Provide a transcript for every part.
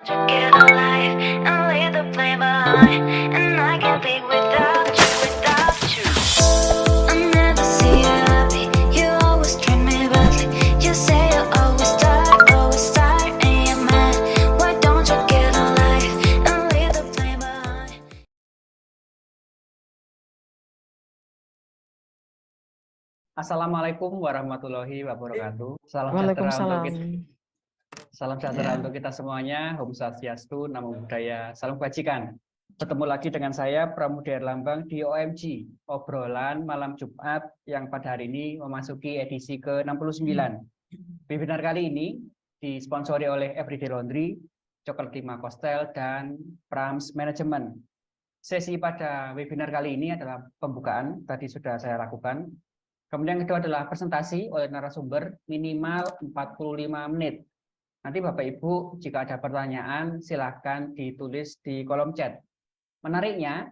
Get alive and leave the flame behind. And I can't think without you, without you. I never see you happy. You always treat me badly. You say you're always tired, and you're mad. Why don't you get alive and leave the flame behind? Assalamualaikum warahmatullahi wabarakatuh. Waalaikumsalam. Salam sejahtera untuk kita semuanya. Om Swastiastu, Namo Buddhaya, salam kebajikan. Bertemu lagi dengan saya Pramudi Erlambang di OMG, obrolan malam Jumat yang pada hari ini memasuki edisi ke-69. Webinar kali ini disponsori oleh Everyday Laundry, Coklat 5 Kostel, dan Prams Management. Sesi pada webinar kali ini adalah pembukaan, tadi sudah saya lakukan. Kemudian yang kedua adalah presentasi oleh narasumber minimal 45 menit. Nanti Bapak Ibu jika ada pertanyaan silahkan ditulis di kolom chat. Menariknya,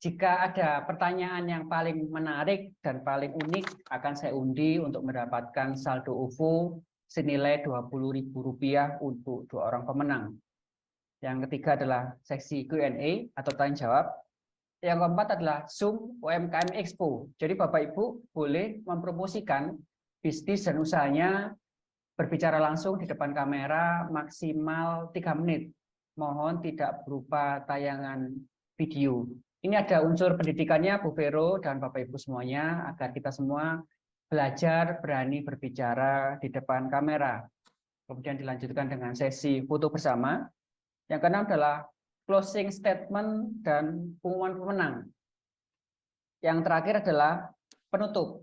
jika ada pertanyaan yang paling menarik dan paling unik akan saya undi untuk mendapatkan saldo OVO senilai Rp20.000 untuk 2 orang pemenang. Yang ketiga adalah seksi Q&A atau tanya jawab. Yang keempat adalah Zoom UMKM Expo. Jadi Bapak Ibu boleh mempromosikan bisnis dan usahanya berbicara langsung di depan kamera maksimal 3 menit. Mohon tidak berupa tayangan video. Ini ada unsur pendidikannya Bu Vero dan Bapak Ibu semuanya agar kita semua belajar berani berbicara di depan kamera. Kemudian dilanjutkan dengan sesi foto bersama. Yang keenam adalah closing statement dan pengumuman pemenang. Yang terakhir adalah penutup.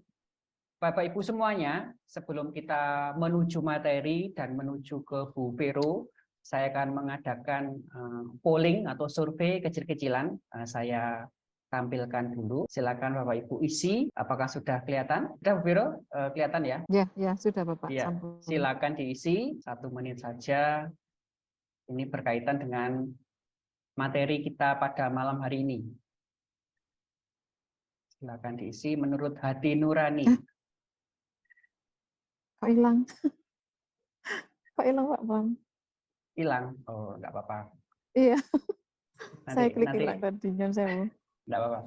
Bapak Ibu semuanya, sebelum kita menuju materi dan menuju ke Bu Vero, saya akan mengadakan polling atau survei kecil-kecilan. Saya tampilkan dulu. Silakan Bapak Ibu isi. Apakah sudah kelihatan? Sudah Bu Vero? Kelihatan ya? Ya, sudah Bapak. Ya, silakan diisi. 1 menit saja. Ini berkaitan dengan materi kita pada malam hari ini. Silakan diisi menurut hati nurani. Kok hilang? Kok hilang Pak Pram? Hilang? Oh, enggak apa-apa. Iya. Saya klik hilang tadinya saya. Enggak apa-apa.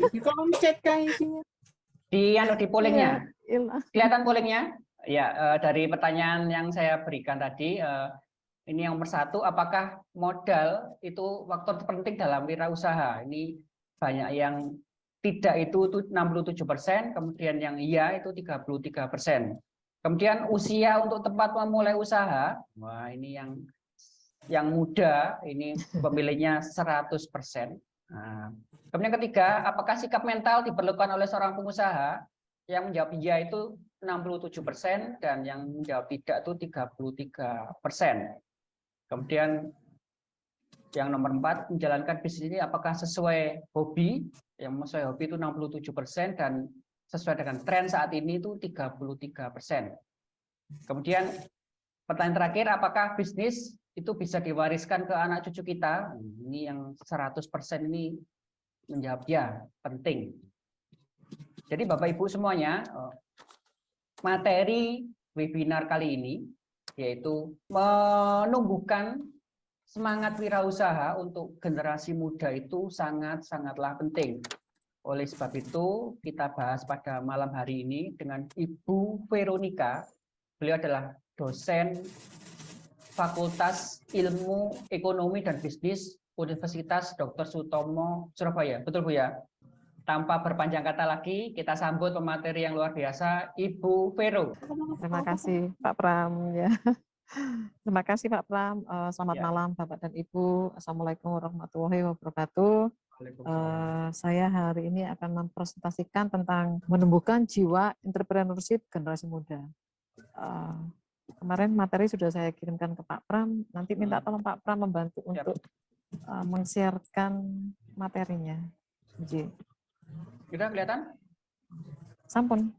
Di kolom chat kan isinya. Di pollingnya. Iya, kelihatan pollingnya? Ya, dari pertanyaan yang saya berikan tadi, ini yang nomor 1, apakah modal itu faktor terpenting dalam wirausaha? Ini banyak yang tidak itu 67%, kemudian yang iya itu 33%. Kemudian usia untuk tempat memulai usaha, wah ini yang muda, ini pemilihnya 100%. Nah, kemudian ketiga, apakah sikap mental diperlukan oleh seorang pengusaha? Yang menjawab iya itu 67% dan yang menjawab tidak itu 33%. Kemudian yang nomor 4, menjalankan bisnis ini apakah sesuai hobi? Yang sesuai hobi itu 67% dan sesuai dengan tren saat ini itu 33%. Kemudian pertanyaan terakhir, apakah bisnis itu bisa diwariskan ke anak cucu kita? Ini yang 100% ini menjawab ya, penting. Jadi Bapak Ibu semuanya, materi webinar kali ini yaitu menumbuhkan semangat wirausaha untuk generasi muda itu sangatlah penting. Oleh sebab itu, kita bahas pada malam hari ini dengan Ibu Veronica. Beliau adalah dosen Fakultas Ilmu Ekonomi dan Bisnis Universitas Dr. Sutomo, Surabaya. Betul Bu ya? Tanpa berpanjang kata lagi, kita sambut pemateri yang luar biasa, Ibu Vero. Terima kasih Pak Pram ya. Terima kasih Pak Pram. Selamat malam Bapak dan Ibu. Assalamualaikum warahmatullahi wabarakatuh. Saya hari ini akan mempresentasikan tentang menumbuhkan jiwa entrepreneurship generasi muda. Kemarin materi sudah saya kirimkan ke Pak Pram. Nanti minta tolong Pak Pram membantu untuk men-sharekan materinya. Sudah kelihatan? Sampun.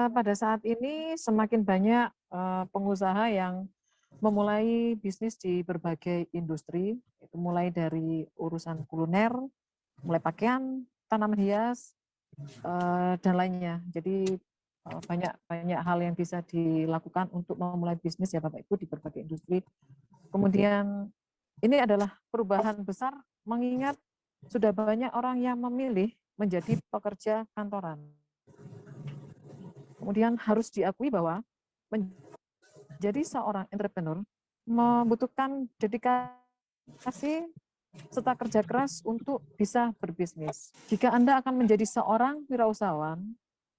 Pada saat ini semakin banyak pengusaha yang memulai bisnis di berbagai industri, itu mulai dari urusan kuliner, mulai pakaian, tanaman hias, dan lainnya. Jadi banyak hal yang bisa dilakukan untuk memulai bisnis ya Bapak Ibu di berbagai industri. Kemudian ini adalah perubahan besar mengingat sudah banyak orang yang memilih menjadi pekerja kantoran. Kemudian harus diakui bahwa menjadi seorang entrepreneur membutuhkan dedikasi serta kerja keras untuk bisa berbisnis. Jika Anda akan menjadi seorang wirausahawan,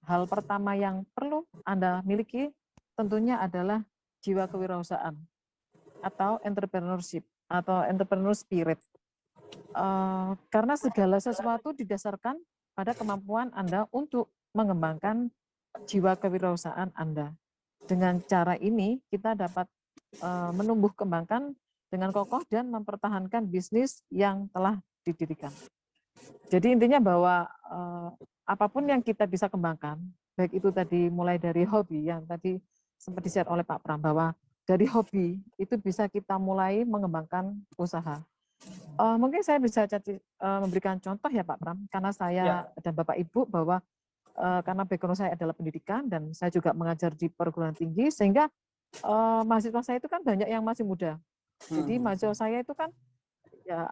hal pertama yang perlu Anda miliki tentunya adalah jiwa kewirausahaan atau entrepreneurship atau entrepreneur spirit. Karena segala sesuatu didasarkan pada kemampuan Anda untuk mengembangkan jiwa kewirausahaan Anda. Dengan cara ini kita dapat menumbuh kembangkan dengan kokoh dan mempertahankan bisnis yang telah didirikan. Jadi intinya bahwa apapun yang kita bisa kembangkan, baik itu tadi mulai dari hobi yang tadi sempat di-share oleh Pak Pram, bahwa dari hobi itu bisa kita mulai mengembangkan usaha. Mungkin saya bisa memberikan contoh ya Pak Pram, karena saya dan Bapak Ibu bahwa karena background saya adalah pendidikan dan saya juga mengajar di perguruan tinggi, sehingga mahasiswa saya itu kan banyak yang masih muda. Jadi mahasiswa saya itu kan ya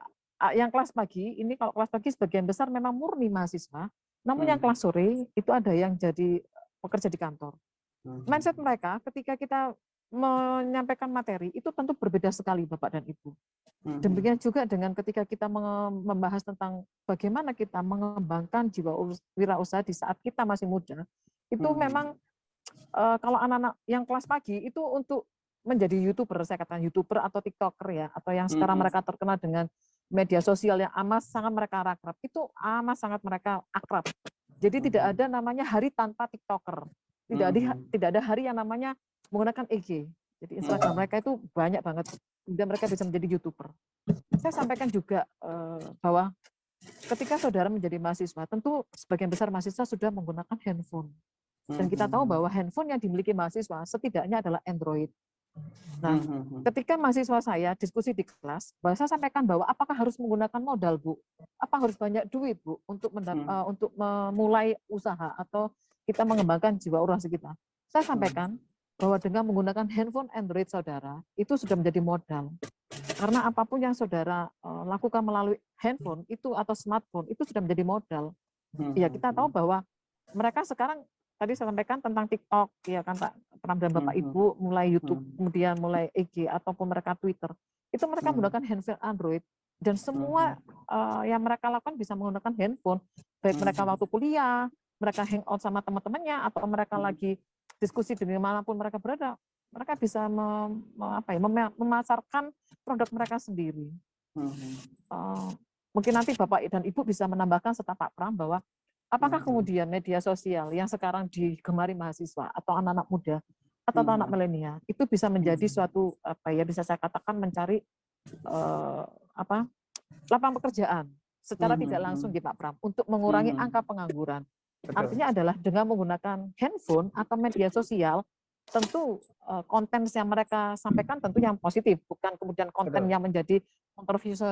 yang kelas pagi, ini kalau kelas pagi sebagian besar memang murni mahasiswa, namun yang kelas sore itu ada yang jadi pekerja di kantor. Mindset mereka ketika kita menyampaikan materi itu tentu berbeda sekali Bapak dan Ibu. Demikian juga dengan ketika kita membahas tentang bagaimana kita mengembangkan jiwa wirausaha di saat kita masih muda, itu memang kalau anak-anak yang kelas pagi itu untuk menjadi YouTuber, saya katakan YouTuber atau TikToker ya, atau yang sekarang mereka terkenal dengan media sosial yang amat sangat mereka akrab, itu amat sangat mereka akrab. Jadi tidak ada namanya hari tanpa TikToker, tidak ada hari yang namanya menggunakan IG. Jadi Instagram mereka itu banyak banget, dan mereka bisa menjadi YouTuber. Saya sampaikan juga bahwa ketika saudara menjadi mahasiswa, tentu sebagian besar mahasiswa sudah menggunakan handphone. Dan kita tahu bahwa handphone yang dimiliki mahasiswa setidaknya adalah Android. Nah, ketika mahasiswa saya diskusi di kelas, saya sampaikan bahwa apakah harus menggunakan modal, Bu? Apa harus banyak duit, Bu, untuk memulai usaha atau kita mengembangkan jiwa wirausaha kita? Saya sampaikan bahwa dengan menggunakan handphone Android saudara, itu sudah menjadi modal. Karena apapun yang saudara lakukan melalui handphone itu atau smartphone, itu sudah menjadi modal. Ya, kita tahu bahwa mereka sekarang, tadi saya sampaikan tentang TikTok, ya kan Pak Pram dan Bapak Ibu, mulai YouTube, kemudian mulai IG, ataupun mereka Twitter, itu mereka menggunakan handphone Android, dan semua yang mereka lakukan bisa menggunakan handphone, baik mereka waktu kuliah, mereka hangout sama teman-temannya, atau mereka lagi diskusi di dimanapun mereka berada, mereka bisa memasarkan produk mereka sendiri. Mungkin nanti Bapak dan Ibu bisa menambahkan serta Pak Pram bahwa apakah kemudian media sosial yang sekarang digemari mahasiswa atau anak-anak muda atau anak milenial itu bisa menjadi suatu bisa saya katakan mencari lapangan pekerjaan secara tidak langsung di Pak Pram untuk mengurangi angka pengangguran. Artinya adalah dengan menggunakan handphone atau media sosial, tentu konten yang mereka sampaikan tentu yang positif, bukan kemudian konten yang menjadi kontroversial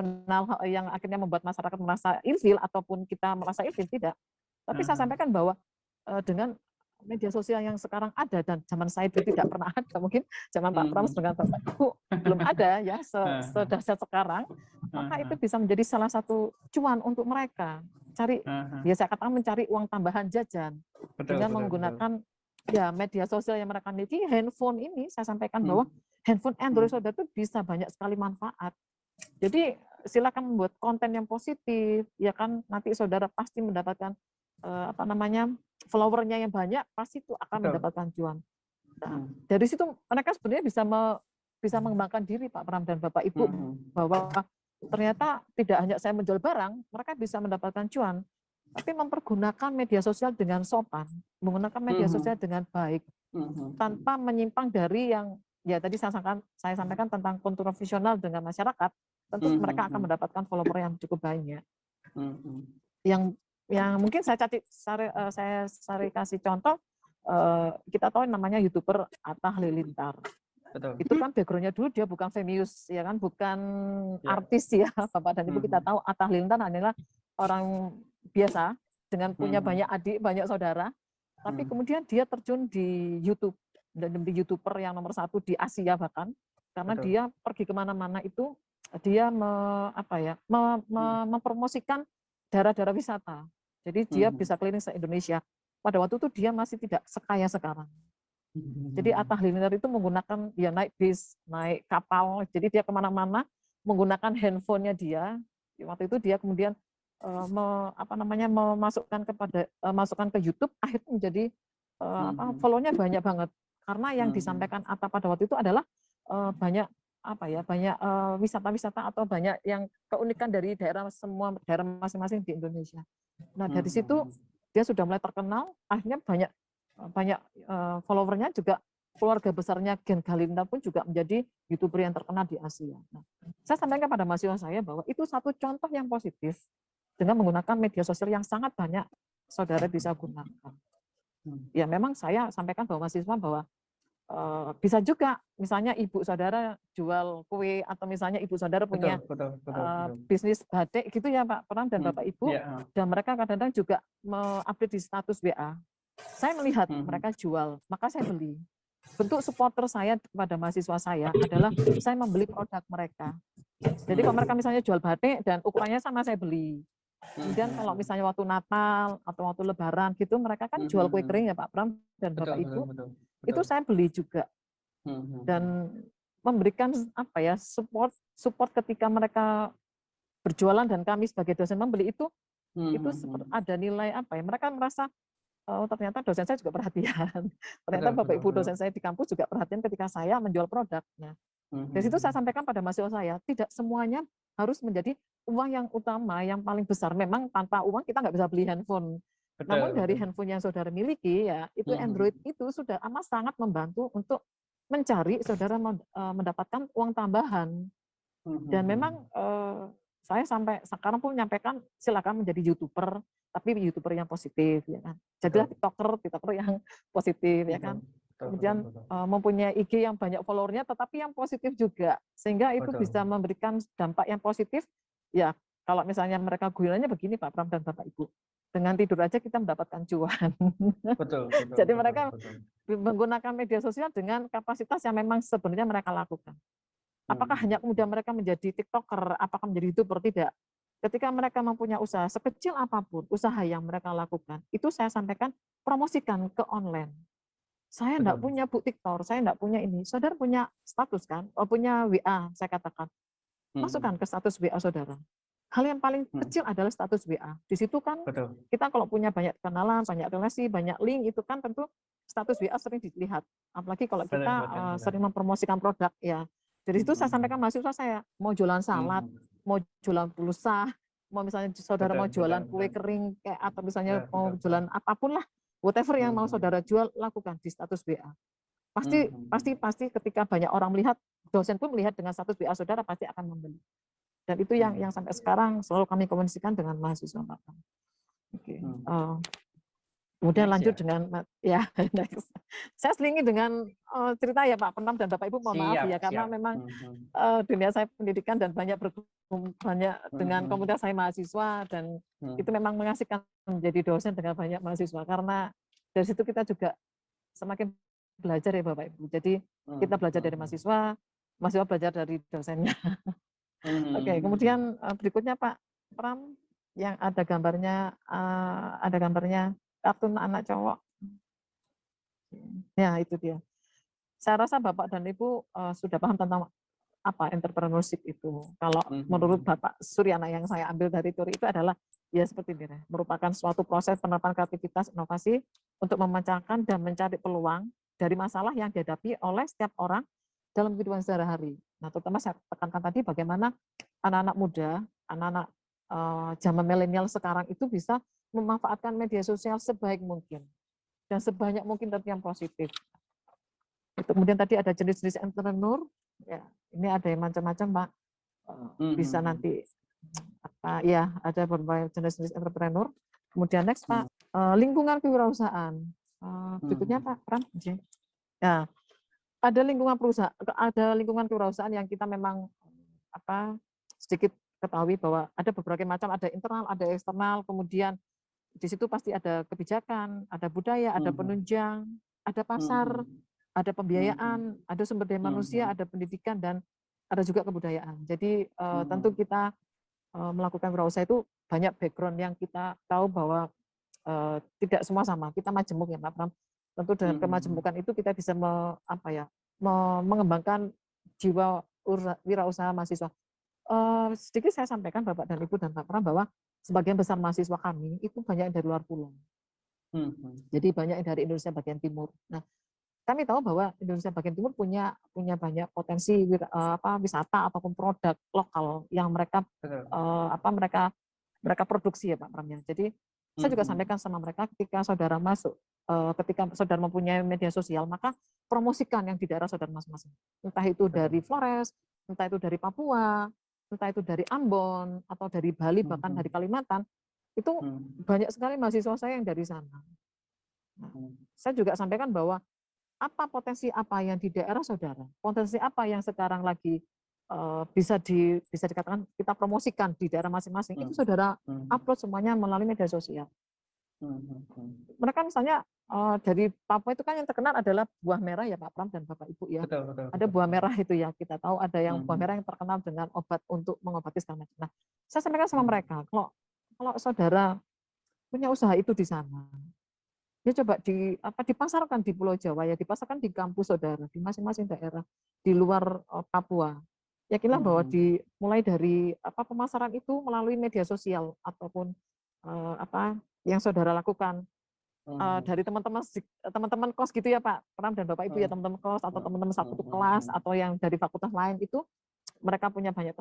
yang akhirnya membuat masyarakat merasa ilfil ataupun kita merasa ilfil, tidak. Tapi saya sampaikan bahwa dengan media sosial yang sekarang ada, dan zaman saya itu tidak pernah ada, mungkin zaman Pak Pram dengan Bapak Ibu belum ada ya sedahsyat sekarang, maka itu bisa menjadi salah satu cuan untuk mereka cari, ya saya katakan mencari uang tambahan jajan dengan menggunakan ya media sosial yang mereka miliki. Handphone ini saya sampaikan bahwa handphone Android saudara itu bisa banyak sekali manfaat. Jadi silakan membuat konten yang positif, ya kan, nanti saudara pasti mendapatkan followernya yang banyak, pasti itu akan mendapatkan cuan. Nah, dari situ mereka sebenarnya bisa mengembangkan diri Pak Pram dan Bapak Ibu, bahwa ternyata tidak hanya saya menjual barang, mereka bisa mendapatkan cuan, tapi mempergunakan media sosial dengan sopan, menggunakan media sosial dengan baik, tanpa menyimpang dari yang ya tadi saya sampaikan tentang kontroversial dengan masyarakat. Tentu mereka akan mendapatkan follower yang cukup banyak. Yang mungkin saya kasih contoh, kita tahu namanya YouTuber Atta Halilintar. Betul. Itu kan background-nya dulu dia bukan Femius, ya kan, bukan artis ya Bapak dan Ibu. Kita tahu Atta Halilintar adalah orang biasa dengan punya banyak adik, banyak saudara, tapi kemudian dia terjun di YouTube dan menjadi YouTuber yang nomor 1 di Asia bahkan, karena Betul. dia pergi kemana-mana itu dia mempromosikan daerah-daerah wisata. Jadi dia bisa keliling se-Indonesia. Pada waktu itu dia masih tidak sekaya sekarang. Jadi Atta Halilintar itu menggunakan ya naik bis, naik kapal. Jadi dia kemana-mana menggunakan handphonenya dia. Waktu itu dia kemudian memasukkan masukkan ke YouTube, akhirnya menjadi follow-nya banyak banget. Karena yang disampaikan Atta pada waktu itu adalah banyak wisata-wisata atau banyak yang keunikan dari daerah masing-masing di Indonesia. Nah dari situ dia sudah mulai terkenal, akhirnya banyak followernya juga keluarga besarnya Gen Galinda pun juga menjadi YouTuber yang terkenal di Asia. Nah, saya sampaikan pada mahasiswa saya bahwa itu satu contoh yang positif dengan menggunakan media sosial yang sangat banyak saudara bisa gunakan. Ya memang saya sampaikan bahwa mahasiswa bahwa bisa juga misalnya ibu saudara jual kue atau misalnya ibu saudara punya betul. bisnis batik gitu ya Pak Pram dan Bapak Ibu, dan mereka kadang-kadang juga update di status WA. Saya melihat mereka jual, maka saya beli. Bentuk supporter saya kepada mahasiswa saya adalah saya membeli produk mereka. Jadi kalau mereka misalnya jual batik dan ukurannya sama, saya beli. Kemudian kalau misalnya waktu Natal atau waktu Lebaran gitu, mereka kan jual kue kering ya Pak Pram dan Bapak Ibu, itu saya beli juga. Dan memberikan support ketika mereka berjualan dan kami sebagai dosen membeli itu ada nilai mereka merasa ternyata dosen saya juga perhatian. Ternyata Bapak Ibu dosen saya di kampus juga perhatian ketika saya menjual produknya. Dari situ saya sampaikan pada mahasiswa saya, tidak semuanya harus menjadi uang yang utama, yang paling besar. Memang tanpa uang kita nggak bisa beli handphone. Namun dari handphone yang saudara miliki, ya itu Android itu sudah amat sangat membantu untuk mencari saudara mendapatkan uang tambahan. Dan memang saya sampai sekarang pun menyampaikan silakan menjadi YouTuber, tapi YouTuber yang positif ya kan. Jadilah TikToker yang positif ya kan. Kemudian mempunyai IG yang banyak followernya tetapi yang positif juga. Sehingga itu bisa memberikan dampak yang positif. Ya, kalau misalnya mereka gunanya begini Pak Pram dan Bapak Ibu. Dengan tidur aja kita mendapatkan cuan. Jadi mereka menggunakan media sosial dengan kapasitas yang memang sebenarnya mereka lakukan. Apakah hanya kemudian mereka menjadi TikToker, apakah menjadi YouTuber? Tidak. Ketika mereka mempunyai usaha, sekecil apapun usaha yang mereka lakukan, itu saya sampaikan, promosikan ke online. Saya enggak punya buktiktor, saya enggak punya ini. Saudara punya status kan? Punya WA, saya katakan. Masukkan ke status WA saudara. Hal yang paling kecil adalah status WA. Di situ kan kita kalau punya banyak kenalan, banyak relasi, banyak link, itu kan tentu status WA sering dilihat. Apalagi kalau kita sering mempromosikan produk ya. Dari situ saya sampaikan mahasiswa saya, mau jualan salad, mau jualan pulsa, mau misalnya saudara mau jualan kue kering, atau misalnya mau jualan apapun lah, whatever yang mau saudara jual, lakukan di status WA. Pasti ketika banyak orang melihat, dosen pun melihat dengan status WA saudara pasti akan membeli. Dan itu yang sampai sekarang selalu kami komunikasikan dengan mahasiswa Pak. Oke. Kemudian lanjut dengan ya next. Saya selingi dengan cerita ya Pak Pram dan Bapak Ibu, mohon maaf ya karena memang dunia saya pendidikan dan banyak dengan komunitas saya mahasiswa dan itu memang mengasihkan menjadi dosen dengan banyak mahasiswa karena dari situ kita juga semakin belajar ya Bapak Ibu. Jadi kita belajar dari mahasiswa belajar dari dosennya. Oke, kemudian berikutnya Pak Pram yang ada gambarnya kartun anak cowok. Ya, itu dia. Saya rasa Bapak dan Ibu sudah paham tentang apa entrepreneurship itu. Kalau menurut Bapak Suryana yang saya ambil dari teori itu adalah ya seperti ini, merupakan suatu proses penerapan kreativitas inovasi untuk memecahkan dan mencari peluang dari masalah yang dihadapi oleh setiap orang dalam kehidupan sehari-hari. Nah, terutama saya tekankan tadi bagaimana anak-anak muda, anak-anak zaman milenial sekarang itu bisa memanfaatkan media sosial sebaik mungkin dan sebanyak mungkin tentu yang positif. Kemudian tadi ada jenis-jenis entrepreneur, ya ini ada yang macam-macam Pak, bisa nanti ya ada berbagai jenis-jenis entrepreneur. Kemudian next Pak, lingkungan kewirausahaan. Berikutnya Pak Pram. Ya, ada lingkungan kewirausahaan yang kita memang sedikit ketahui bahwa ada beberapa macam, ada internal, ada eksternal, kemudian di situ pasti ada kebijakan, ada budaya, ada penunjang, ada pasar, ada pembiayaan, ada sumber daya manusia, ada pendidikan, dan ada juga kebudayaan. Jadi tentu kita melakukan wirausaha itu banyak background yang kita tahu bahwa tidak semua sama. Kita majemuk ya Pak Pram. Tentu dengan kemajemukan itu kita bisa mengembangkan jiwa wirausaha mahasiswa. Sedikit saya sampaikan Bapak dan Ibu dan Pak Pram bahwa sebagian besar mahasiswa kami itu banyak yang dari luar pulau. Jadi banyak yang dari Indonesia bagian timur. Nah, kami tahu bahwa Indonesia bagian timur punya banyak potensi wisata ataupun produk lokal yang mereka mereka produksi ya Pak Pram ya. Jadi saya juga sampaikan sama mereka ketika saudara masuk, ketika saudara mempunyai media sosial, maka promosikan yang di daerah saudara masing-masing. Entah itu dari Flores, entah itu dari Papua, entah itu dari Ambon, atau dari Bali, bahkan dari Kalimantan, itu banyak sekali mahasiswa saya yang dari sana. Nah, saya juga sampaikan bahwa potensi apa yang di daerah saudara, potensi apa yang sekarang lagi bisa dikatakan kita promosikan di daerah masing-masing, itu saudara upload semuanya melalui media sosial. Mereka misalnya dari Papua itu kan yang terkenal adalah buah merah ya Pak Pram dan Bapak Ibu ya. Betul. Ada buah merah itu ya, kita tahu ada yang buah merah yang terkenal dengan obat untuk mengobati segala macam. Nah, saya sampaikan sama mereka, kalau saudara punya usaha itu di sana, ya coba dipasarkan di Pulau Jawa ya, dipasarkan di kampus saudara, di masing-masing daerah di luar Papua. Yakinlah bahwa mulai dari pemasaran itu melalui media sosial ataupun yang saudara lakukan dari teman-teman kos gitu ya Pak Pram dan Bapak Ibu ya, teman-teman kos atau teman-teman satu kelas atau yang dari fakultas lain itu mereka punya banyak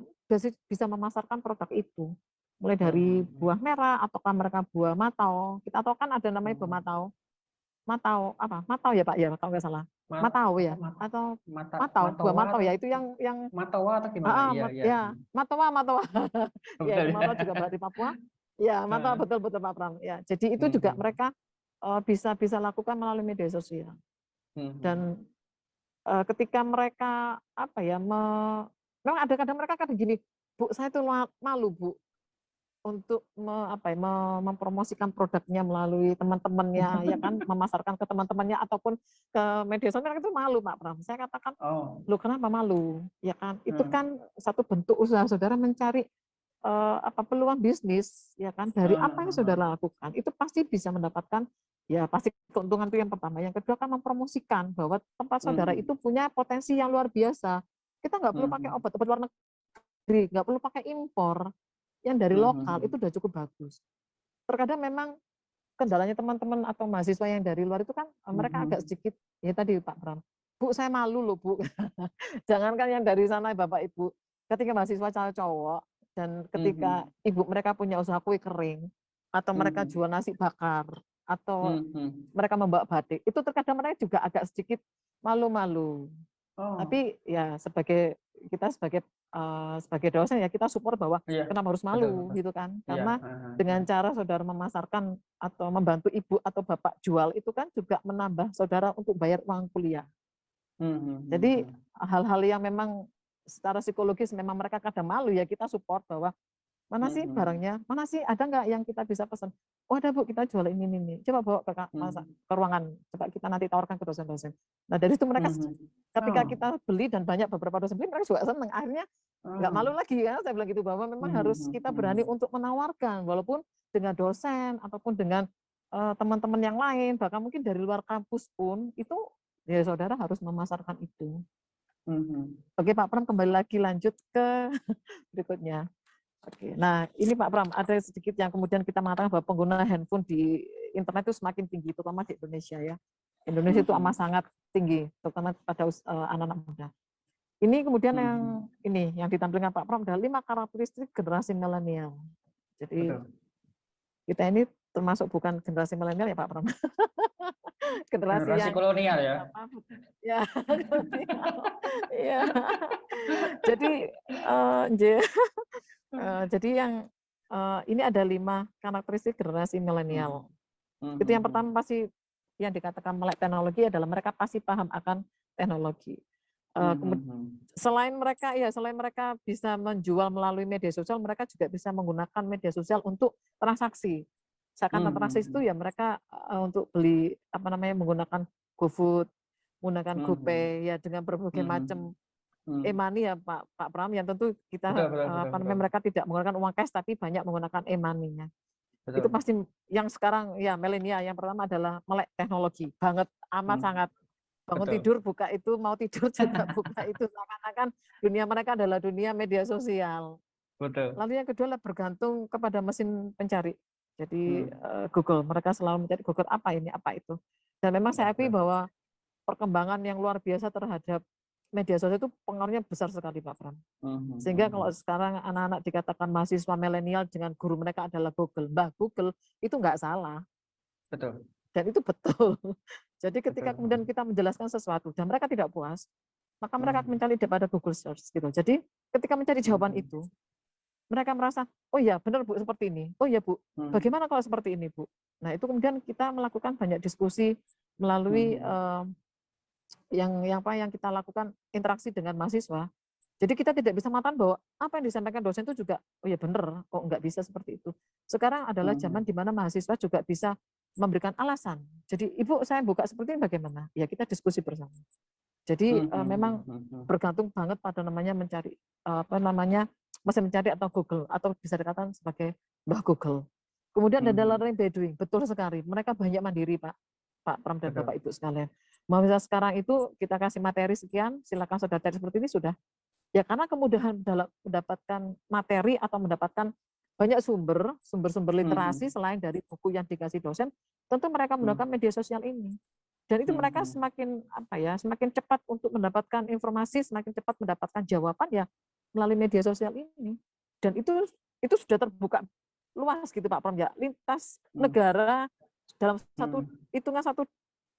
bisa memasarkan produk itu. Mulai dari buah merah ataukah mereka buah matau. Kita tahu kan ada namanya buah matau. Matau ya Pak ya, kalau nggak salah. Matau ya, atau buah matau ya, itu yang matawa atau gimana? Ya, matawa. Ya, itu matau juga berarti Papua. Ya, matau betul Pak Pram. Ya, jadi itu juga mereka bisa lakukan melalui media sosial. Dan ketika mereka memang ada kadang mereka kan begini, Bu, saya itu malu Bu untuk mempromosikan produknya melalui teman-temannya ya kan, memasarkan ke teman-temannya ataupun ke media sosial, itu malu Pak Pram. Saya katakan, lu kenapa malu? Ya kan, itu kan satu bentuk usaha saudara mencari peluang bisnis ya kan, dari apa yang saudara lakukan itu pasti bisa mendapatkan ya pasti keuntungan. Itu yang pertama. Yang kedua kan mempromosikan bahwa tempat saudara itu punya potensi yang luar biasa. Kita nggak perlu pakai obat-obat luar negeri, nggak perlu pakai impor, yang dari lokal itu udah cukup bagus. Terkadang memang kendalanya teman-teman atau mahasiswa yang dari luar itu kan mereka agak sedikit ya tadi Pak Pram, Bu saya malu loh Bu. Jangankan yang dari sana Bapak Ibu, ketika mahasiswa cowok dan ketika ibu mereka punya usaha kue kering atau mereka jual nasi bakar atau mereka membawa batik, itu terkadang mereka juga agak sedikit malu-malu. Tapi ya kita sebagai dosen ya kita support bahwa kenapa harus malu gitu kan, karena dengan cara saudara memasarkan atau membantu ibu atau bapak jual itu kan juga menambah saudara untuk bayar uang kuliah. Jadi hal-hal yang memang secara psikologis memang mereka kadang malu ya, kita support bahwa mana sih barangnya, mana sih ada nggak yang kita bisa pesan, oh ada Bu kita jual ini, coba bawa ke ruangan, coba kita nanti tawarkan ke dosen-dosen. Nah dari itu mereka ketika kita beli dan banyak beberapa dosen beli, mereka juga senang, akhirnya nggak malu lagi kan, saya bilang gitu, bahwa memang harus kita berani untuk menawarkan walaupun dengan dosen ataupun dengan teman-teman yang lain, bahkan mungkin dari luar kampus pun itu ya saudara harus memasarkan itu. Oke Pak Pram, kembali lagi lanjut ke berikutnya. Oke, nah ini Pak Pram, ada sedikit yang kemudian kita mengatakan bahwa pengguna handphone di internet itu semakin tinggi, terutama di Indonesia ya. Indonesia itu amat sangat tinggi, terutama pada anak-anak muda. Ini kemudian yang ditampilkan Pak Pram adalah 5 karakteristik generasi milenial. Jadi kita ini termasuk bukan generasi milenial ya Pak Pram. generasi kolonial ya. Ya, ya. Jadi yang ini ada 5 karakteristik generasi milenial. Itu yang pertama pasti yang dikatakan melek teknologi adalah mereka pasti paham akan teknologi. Selain mereka bisa menjual melalui media sosial, mereka juga bisa menggunakan media sosial untuk transaksi. Misalkan transaksi itu ya mereka untuk beli menggunakan GoFood, menggunakan GoPay ya dengan berbagai macam e-money ya Pak Pram, yang tentu kita apa namanya mereka tidak menggunakan uang cash tapi banyak menggunakan e-money-nya. Itu pasti yang sekarang ya milenial yang pertama adalah melek teknologi banget, amat sangat. Bangun tidur buka itu, mau tidur juga buka itu, seakan-akan dunia mereka adalah dunia media sosial. Betul. Lalu yang kedua adalah bergantung kepada mesin pencari. Jadi Google, mereka selalu mencari Google apa ini, apa itu. Dan memang saya akui bahwa perkembangan yang luar biasa terhadap media sosial itu pengaruhnya besar sekali Pak Pram. Sehingga kalau sekarang anak-anak dikatakan mahasiswa milenial dengan guru mereka adalah Google, Mbah Google, itu nggak salah. Betul. Dan itu betul. Jadi ketika kemudian kita menjelaskan sesuatu dan mereka tidak puas, maka mereka mencari daripada Google Search gitu. Jadi ketika mencari jawaban itu, mereka merasa, oh ya benar Bu seperti ini. Oh ya Bu, bagaimana kalau seperti ini Bu? Nah itu kemudian kita melakukan banyak diskusi melalui yang kita lakukan interaksi dengan mahasiswa. Jadi kita tidak bisa mengatakan bahwa apa yang disampaikan dosen itu juga, oh ya benar, kok nggak bisa seperti itu. Sekarang adalah zaman di mana mahasiswa juga bisa memberikan alasan. Jadi Ibu saya buka seperti ini bagaimana? Ya kita diskusi bersama. Jadi memang bergantung banget pada namanya mencari apa namanya mesin mencari atau Google atau bisa dikatakan sebagai Mbah Google. Kemudian ada learning by doing, betul sekali. Mereka banyak mandiri Pak Pram dan Bapak Ibu sekalian. Mahasiswa sekarang itu kita kasih materi sekian, silakan saudara cari seperti ini sudah. Ya karena kemudahan dalam mendapatkan materi atau mendapatkan banyak sumber literasi selain dari buku yang dikasih dosen, tentu mereka menggunakan media sosial ini. Dan itu mereka semakin semakin cepat untuk mendapatkan informasi, semakin cepat mendapatkan jawaban ya melalui media sosial ini. Dan itu sudah terbuka luas gitu Pak Pram ya. Lintas negara dalam hitungan 1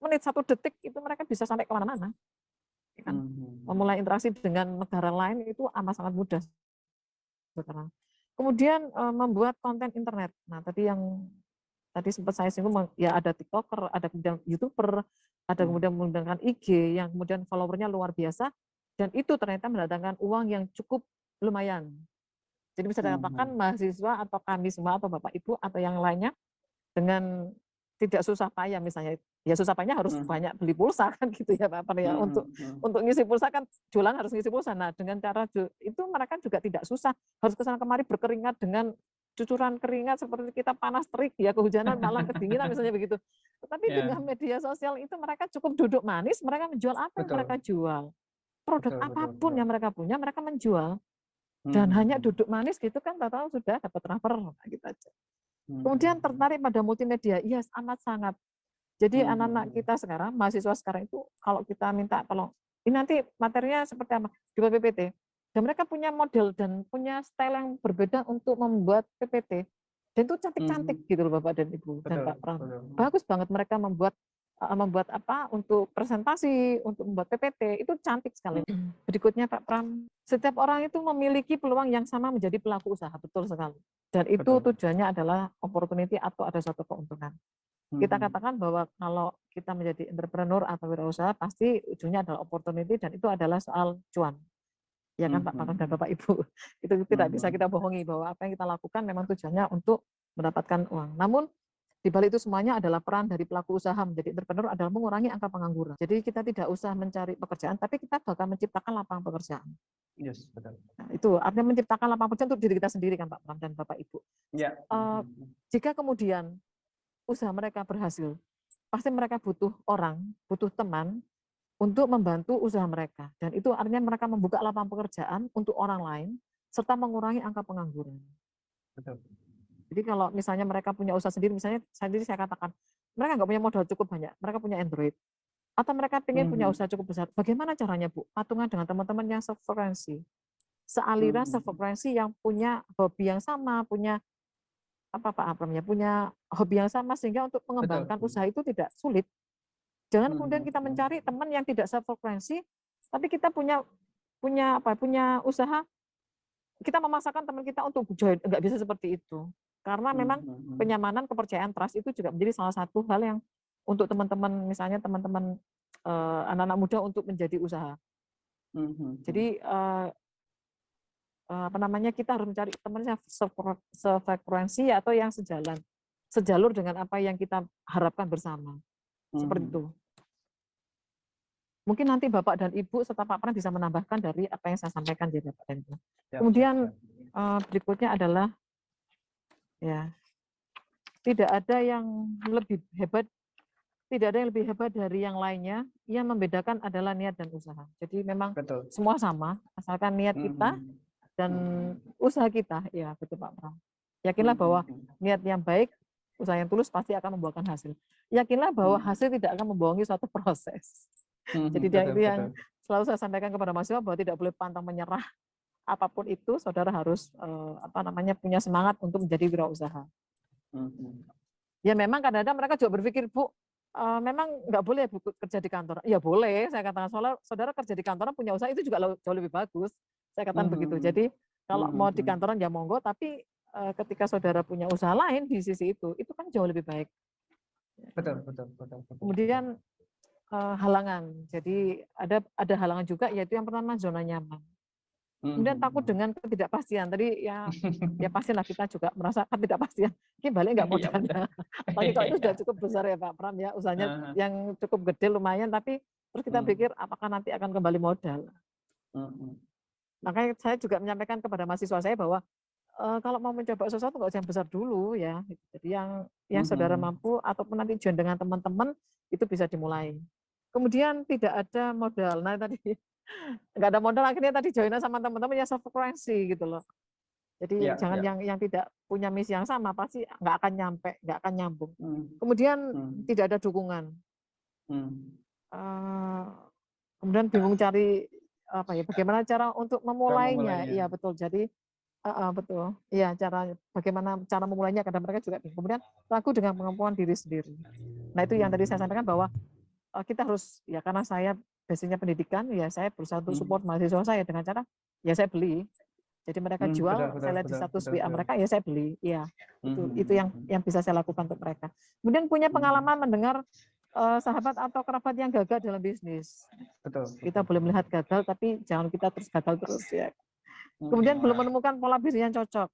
menit, 1 detik itu mereka bisa sampai kemana-mana. Kan? Memulai interaksi dengan negara lain itu amat sangat mudah sekarang. Kemudian membuat konten internet. Nah tadi sempat saya singgung ya ada TikToker, ada kemudian YouTuber, ada kemudian menggunakan IG yang kemudian followernya luar biasa dan itu ternyata mendatangkan uang yang cukup lumayan. Jadi bisa dikatakan mahasiswa atau kami semua atau Bapak Ibu atau yang lainnya dengan tidak susah payah misalnya, ya susah payahnya harus banyak beli pulsa kan gitu ya Pak ya untuk ngisi pulsa kan jualan harus ngisi pulsa. Nah dengan cara itu mereka juga tidak susah harus kesana kemari berkeringat dengan cucuran keringat seperti kita panas terik ya kehujanan malam kedinginan misalnya begitu. Tetapi dengan media sosial itu mereka cukup duduk manis, mereka menjual apa yang mereka jual. Produk apapun yang mereka punya mereka menjual. Dan hanya duduk manis gitu kan tahu sudah dapat transfer gitu aja. Kemudian tertarik pada multimedia, iya amat sangat. Jadi anak-anak kita sekarang, mahasiswa sekarang itu kalau kita minta tolong, ini nanti materinya seperti apa, dibuat PPT. Dan mereka punya model dan punya style yang berbeda untuk membuat PPT. Dan itu cantik-cantik gitu loh Bapak dan Ibu dan Pak Pram. Bagus banget mereka membuat apa untuk presentasi, untuk membuat PPT, itu cantik sekali. Berikutnya Pak Pram, setiap orang itu memiliki peluang yang sama menjadi pelaku usaha, betul sekali. Dan itu tujuannya adalah opportunity atau ada suatu keuntungan. Kita katakan bahwa kalau kita menjadi entrepreneur atau wirausaha, pasti ujungnya adalah opportunity dan itu adalah soal cuan. Ya kan Pak Pram dan Bapak Ibu. Itu tidak bisa kita bohongi bahwa apa yang kita lakukan memang tujuannya untuk mendapatkan uang. Namun di balik itu semuanya adalah peran dari pelaku usaha menjadi entrepreneur adalah mengurangi angka pengangguran. Jadi kita tidak usah mencari pekerjaan, tapi kita bakal menciptakan lapangan pekerjaan. Yes, betul. Nah, itu artinya menciptakan lapangan pekerjaan untuk diri kita sendiri kan Pak Pram dan Bapak Ibu. Ya. Jika kemudian usaha mereka berhasil, pasti mereka butuh orang, butuh teman untuk membantu usaha mereka. Dan itu artinya mereka membuka lapangan pekerjaan untuk orang lain, serta mengurangi angka pengangguran. Betul. Jadi kalau misalnya mereka punya usaha sendiri, misalnya saya katakan, mereka nggak punya modal cukup banyak, mereka punya Android, atau mereka ingin punya usaha cukup besar, bagaimana caranya Bu? Patungan dengan teman-teman yang sefrekuensi, sealiran sefrekuensi yang punya hobi yang sama, punya apa Pak Abram ya, punya hobi yang sama sehingga untuk mengembangkan usaha itu tidak sulit. Jangan kemudian kita mencari teman yang tidak sefrekuensi, tapi kita punya usaha, kita memaksakan teman kita untuk join, nggak bisa seperti itu. Karena memang kenyamanan, kepercayaan, trust itu juga menjadi salah satu hal yang untuk teman-teman, misalnya teman-teman anak-anak muda untuk menjadi usaha. Jadi kita harus mencari temannya sefrekuensi atau yang sejalur dengan apa yang kita harapkan bersama. Seperti itu. Mungkin nanti Bapak dan Ibu serta Pak Pram bisa menambahkan dari apa yang saya sampaikan di Bapak dan Ibu. Siap, Kemudian siap, siap. berikutnya adalah ya tidak ada yang lebih hebat, tidak ada yang lebih hebat dari yang lainnya. Yang membedakan adalah niat dan usaha. Jadi memang Betul. semua sama, asalkan niat kita Mhm. dan Mhm. usaha kita. Ya betul Pak Pram. Yakinlah bahwa niat yang baik, usaha yang tulus pasti akan membuahkan hasil. Yakinlah bahwa hasil tidak akan membohongi suatu proses. Jadi Betul, itu yang betul. selalu saya sampaikan kepada mahasiswa bahwa tidak boleh pantang menyerah. Apapun itu, saudara harus punya semangat untuk menjadi wirausaha. Mhm. Ya memang kadang-kadang mereka juga berpikir, Bu, memang nggak boleh Bu kerja di kantor. Ya boleh, saya katakan soalnya saudara kerja di kantoran punya usaha itu juga jauh lebih bagus. Saya katakan begitu. Mhm. Jadi kalau mau di Mhm. kantoran ya monggo, tapi ketika saudara punya usaha lain di sisi itu kan jauh lebih baik. Betul, betul, betul, betul. Kemudian halangan. Jadi ada halangan juga, yaitu yang pertama zona nyaman. Kemudian takut dengan ketidakpastian. Tadi ya pastilah kita juga merasa ketidakpastian. Ini balik nggak Iya, betul. modalnya. Apalagi kalau itu Iya. sudah cukup besar ya Pak Pram ya, usahanya yang cukup gede lumayan, tapi terus kita pikir apakah nanti akan kembali modal. Makanya saya juga menyampaikan kepada mahasiswa saya bahwa kalau mau mencoba sesuatu nggak usah yang besar dulu ya. Jadi yang saudara mampu ataupun nanti join dengan teman-teman itu bisa dimulai. Kemudian tidak ada modal. Nah tadi nggak ada modal akhirnya tadi join sama teman-teman ya self-currency gitu loh. Jadi Iya, jangan iya. yang tidak punya misi yang sama pasti nggak akan nyampe, nggak akan nyambung. Hmm. Kemudian Hmm. tidak ada dukungan. Hmm. Kemudian bingung cari apa ya, bagaimana cara untuk memulainya. Memulainya. Iya betul. Jadi betul. Iya bagaimana cara memulainya kadang mereka juga bingung. Kemudian ragu dengan kemampuan diri sendiri. Nah itu yang tadi saya sampaikan bahwa kita harus ya karena saya basicnya pendidikan ya saya berusaha untuk support mahasiswa saya dengan cara ya saya beli. Jadi mereka jual, Betul, saya lihat di betul, status betul, WA betul. mereka ya saya beli. Iya. Itu yang bisa saya lakukan untuk mereka. Kemudian punya pengalaman mendengar sahabat atau kerabat yang gagal dalam bisnis. Betul. Kita boleh melihat gagal tapi jangan kita terus gagal terus ya. Kemudian belum menemukan pola bisnis yang cocok.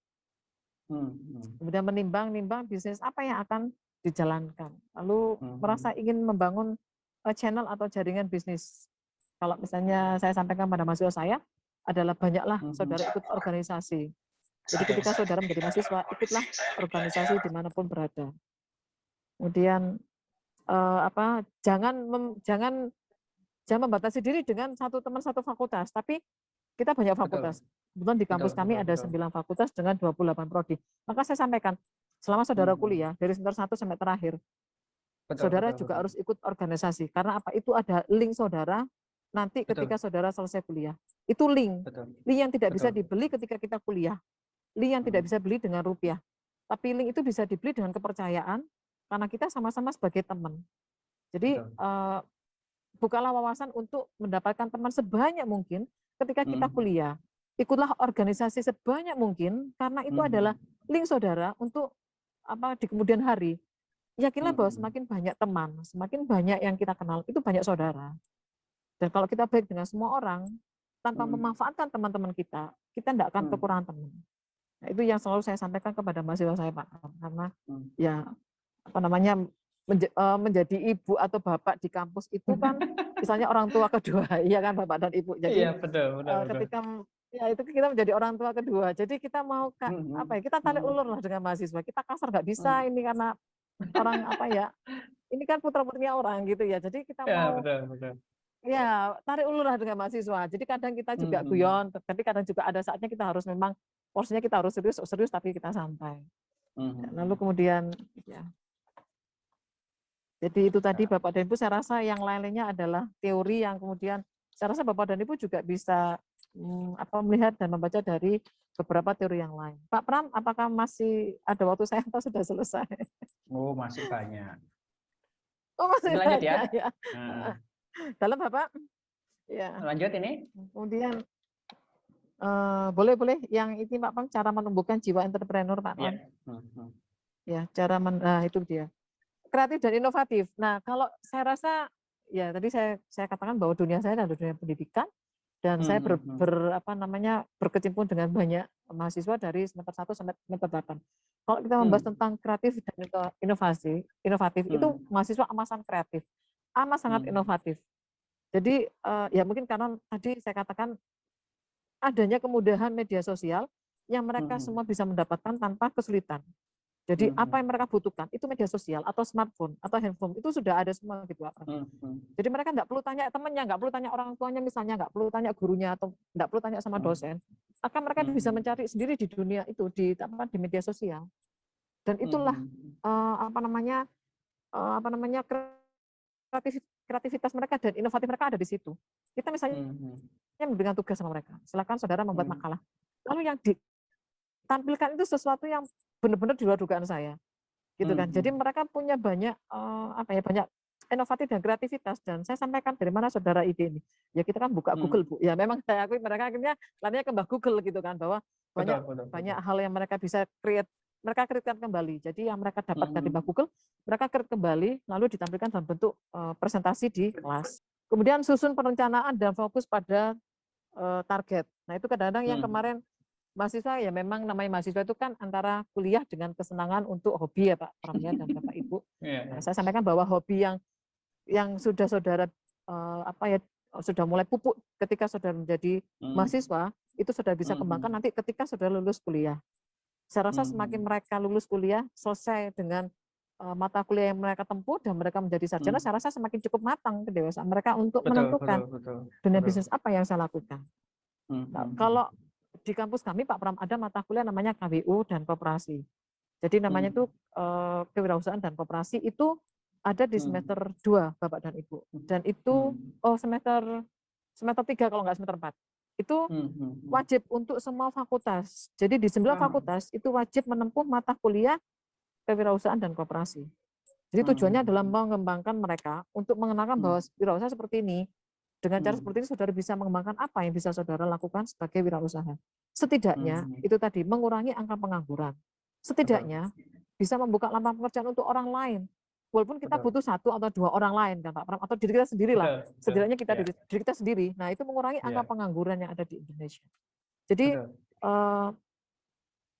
Kemudian menimbang bisnis apa yang akan dijalankan. Lalu merasa ingin membangun channel atau jaringan bisnis. Kalau misalnya saya sampaikan pada mahasiswa saya adalah banyaklah saudara ikut organisasi. Jadi ketika saudara menjadi mahasiswa, ikutlah organisasi dimanapun berada. Kemudian jangan membatasi diri dengan satu teman satu fakultas, tapi kita banyak fakultas. Kebetulan di kampus kami ada 9 fakultas dengan 28 prodi. Maka saya sampaikan, selama saudara kuliah, dari semester 1 sampai terakhir, saudara juga harus ikut organisasi. Karena apa? Itu ada link saudara, nanti ketika saudara selesai kuliah. Itu link. Link yang tidak bisa dibeli ketika kita kuliah. Link yang tidak bisa beli dengan rupiah. Tapi link itu bisa dibeli dengan kepercayaan, karena kita sama-sama sebagai teman. Jadi bukalah wawasan untuk mendapatkan teman sebanyak mungkin ketika kita kuliah. Ikutlah organisasi sebanyak mungkin karena itu adalah link saudara untuk di kemudian hari. Yakinlah bahwa semakin banyak teman, semakin banyak yang kita kenal, itu banyak saudara. Dan kalau kita baik dengan semua orang, tanpa memanfaatkan teman-teman kita tidak akan kekurangan teman. Nah, itu yang selalu saya sampaikan kepada mahasiswa saya Pak, karena ya menjadi ibu atau bapak di kampus itu kan misalnya orang tua kedua, iya kan Bapak dan Ibu. Jadi iya, betul. ketika ya itu kita menjadi orang tua kedua. Jadi kita mau kita tarik ulur lah dengan mahasiswa. Kita kasar nggak bisa ini karena orang ini kan putra-putrinya orang gitu ya. Jadi kita mau ya tarik ulur lah dengan mahasiswa. Jadi kadang kita juga guyon, tapi kadang juga ada saatnya kita harus memang porsinya kita harus serius tapi kita santai. Lalu kemudian ya. Jadi itu tadi Bapak dan Ibu, saya rasa yang lain-lainnya adalah teori yang kemudian saya rasa Bapak dan Ibu juga bisa melihat dan membaca dari beberapa teori yang lain. Pak Pram, apakah masih ada waktu saya atau sudah selesai? Oh, masih banyak. Oh, masih lanjut banyak ya. Dalam Bapak? Ya. Lanjut ini. Kemudian boleh yang ini Pak Pram, cara menumbuhkan jiwa entrepreneur Pak Pram. Ya, cara itu dia. Kreatif dan inovatif. Nah, kalau saya rasa ya tadi saya katakan bahwa dunia saya adalah dunia pendidikan dan saya berkecimpung dengan banyak mahasiswa dari semester 1 sampai semester 8. Kalau kita membahas tentang kreatif dan inovatif itu mahasiswa amat sangat kreatif, amat sangat inovatif. Jadi ya mungkin karena tadi saya katakan adanya kemudahan media sosial yang mereka semua bisa mendapatkan tanpa kesulitan. Jadi apa yang mereka butuhkan itu media sosial atau smartphone atau handphone itu sudah ada semua gitu Pak Pram. Jadi mereka nggak perlu tanya temannya, nggak perlu tanya orang tuanya misalnya, nggak perlu tanya gurunya atau nggak perlu tanya sama dosen. Akan mereka bisa mencari sendiri di dunia itu di media sosial. Dan itulah apa namanya kreativitas mereka dan inovatif mereka ada di situ. Kita misalnya memberikan tugas sama mereka, silakan saudara membuat makalah. Lalu yang ditampilkan itu sesuatu yang benar-benar di luar dugaan saya, gitu kan. Jadi mereka punya banyak banyak inovatif dan kreativitas, dan saya sampaikan dari mana saudara ide ini. Ya kita kan buka Google Bu. Ya memang saya akui mereka akhirnya larinya ke Mbah Google gitu kan, bahwa banyak hal yang mereka bisa mereka create kembali. Jadi yang mereka dapat dari Mbah Google, mereka create kembali lalu ditampilkan dalam bentuk presentasi di kelas. Kemudian susun perencanaan dan fokus pada target. Nah itu kadang-kadang yang kemarin mahasiswa ya memang namanya mahasiswa itu kan antara kuliah dengan kesenangan untuk hobi ya Pak Pram dan Bapak Ibu. Nah, saya sampaikan bahwa hobi yang sudah saudara sudah mulai pupuk ketika saudara menjadi mahasiswa itu sudah bisa kembangkan nanti ketika saudara lulus kuliah. Saya rasa semakin mereka lulus kuliah selesai dengan mata kuliah yang mereka tempuh dan mereka menjadi sarjana, saya rasa semakin cukup matang kedewasaan mereka untuk menentukan dunia bisnis apa yang saya lakukan. Nah, kalau di kampus kami Pak Pram ada mata kuliah namanya KWU dan Koperasi. Jadi namanya itu kewirausahaan dan koperasi itu ada di semester 2 Bapak dan Ibu. Dan itu semester 3 kalau nggak semester 4. Itu wajib untuk semua fakultas. Jadi di 9 fakultas itu wajib menempuh mata kuliah kewirausahaan dan koperasi. Jadi tujuannya adalah mengembangkan mereka untuk mengenalkan bahwa wirausaha seperti ini. Dengan cara seperti ini saudara bisa mengembangkan apa yang bisa saudara lakukan sebagai wirausaha. Setidaknya itu tadi mengurangi angka pengangguran. Setidaknya bisa membuka lapangan pekerjaan untuk orang lain. Walaupun kita butuh 1 atau 2 orang lain kan Pak Pram, atau diri kita sendiri lah. Setidaknya kita diri kita sendiri. Nah itu mengurangi angka pengangguran yang ada di Indonesia. Jadi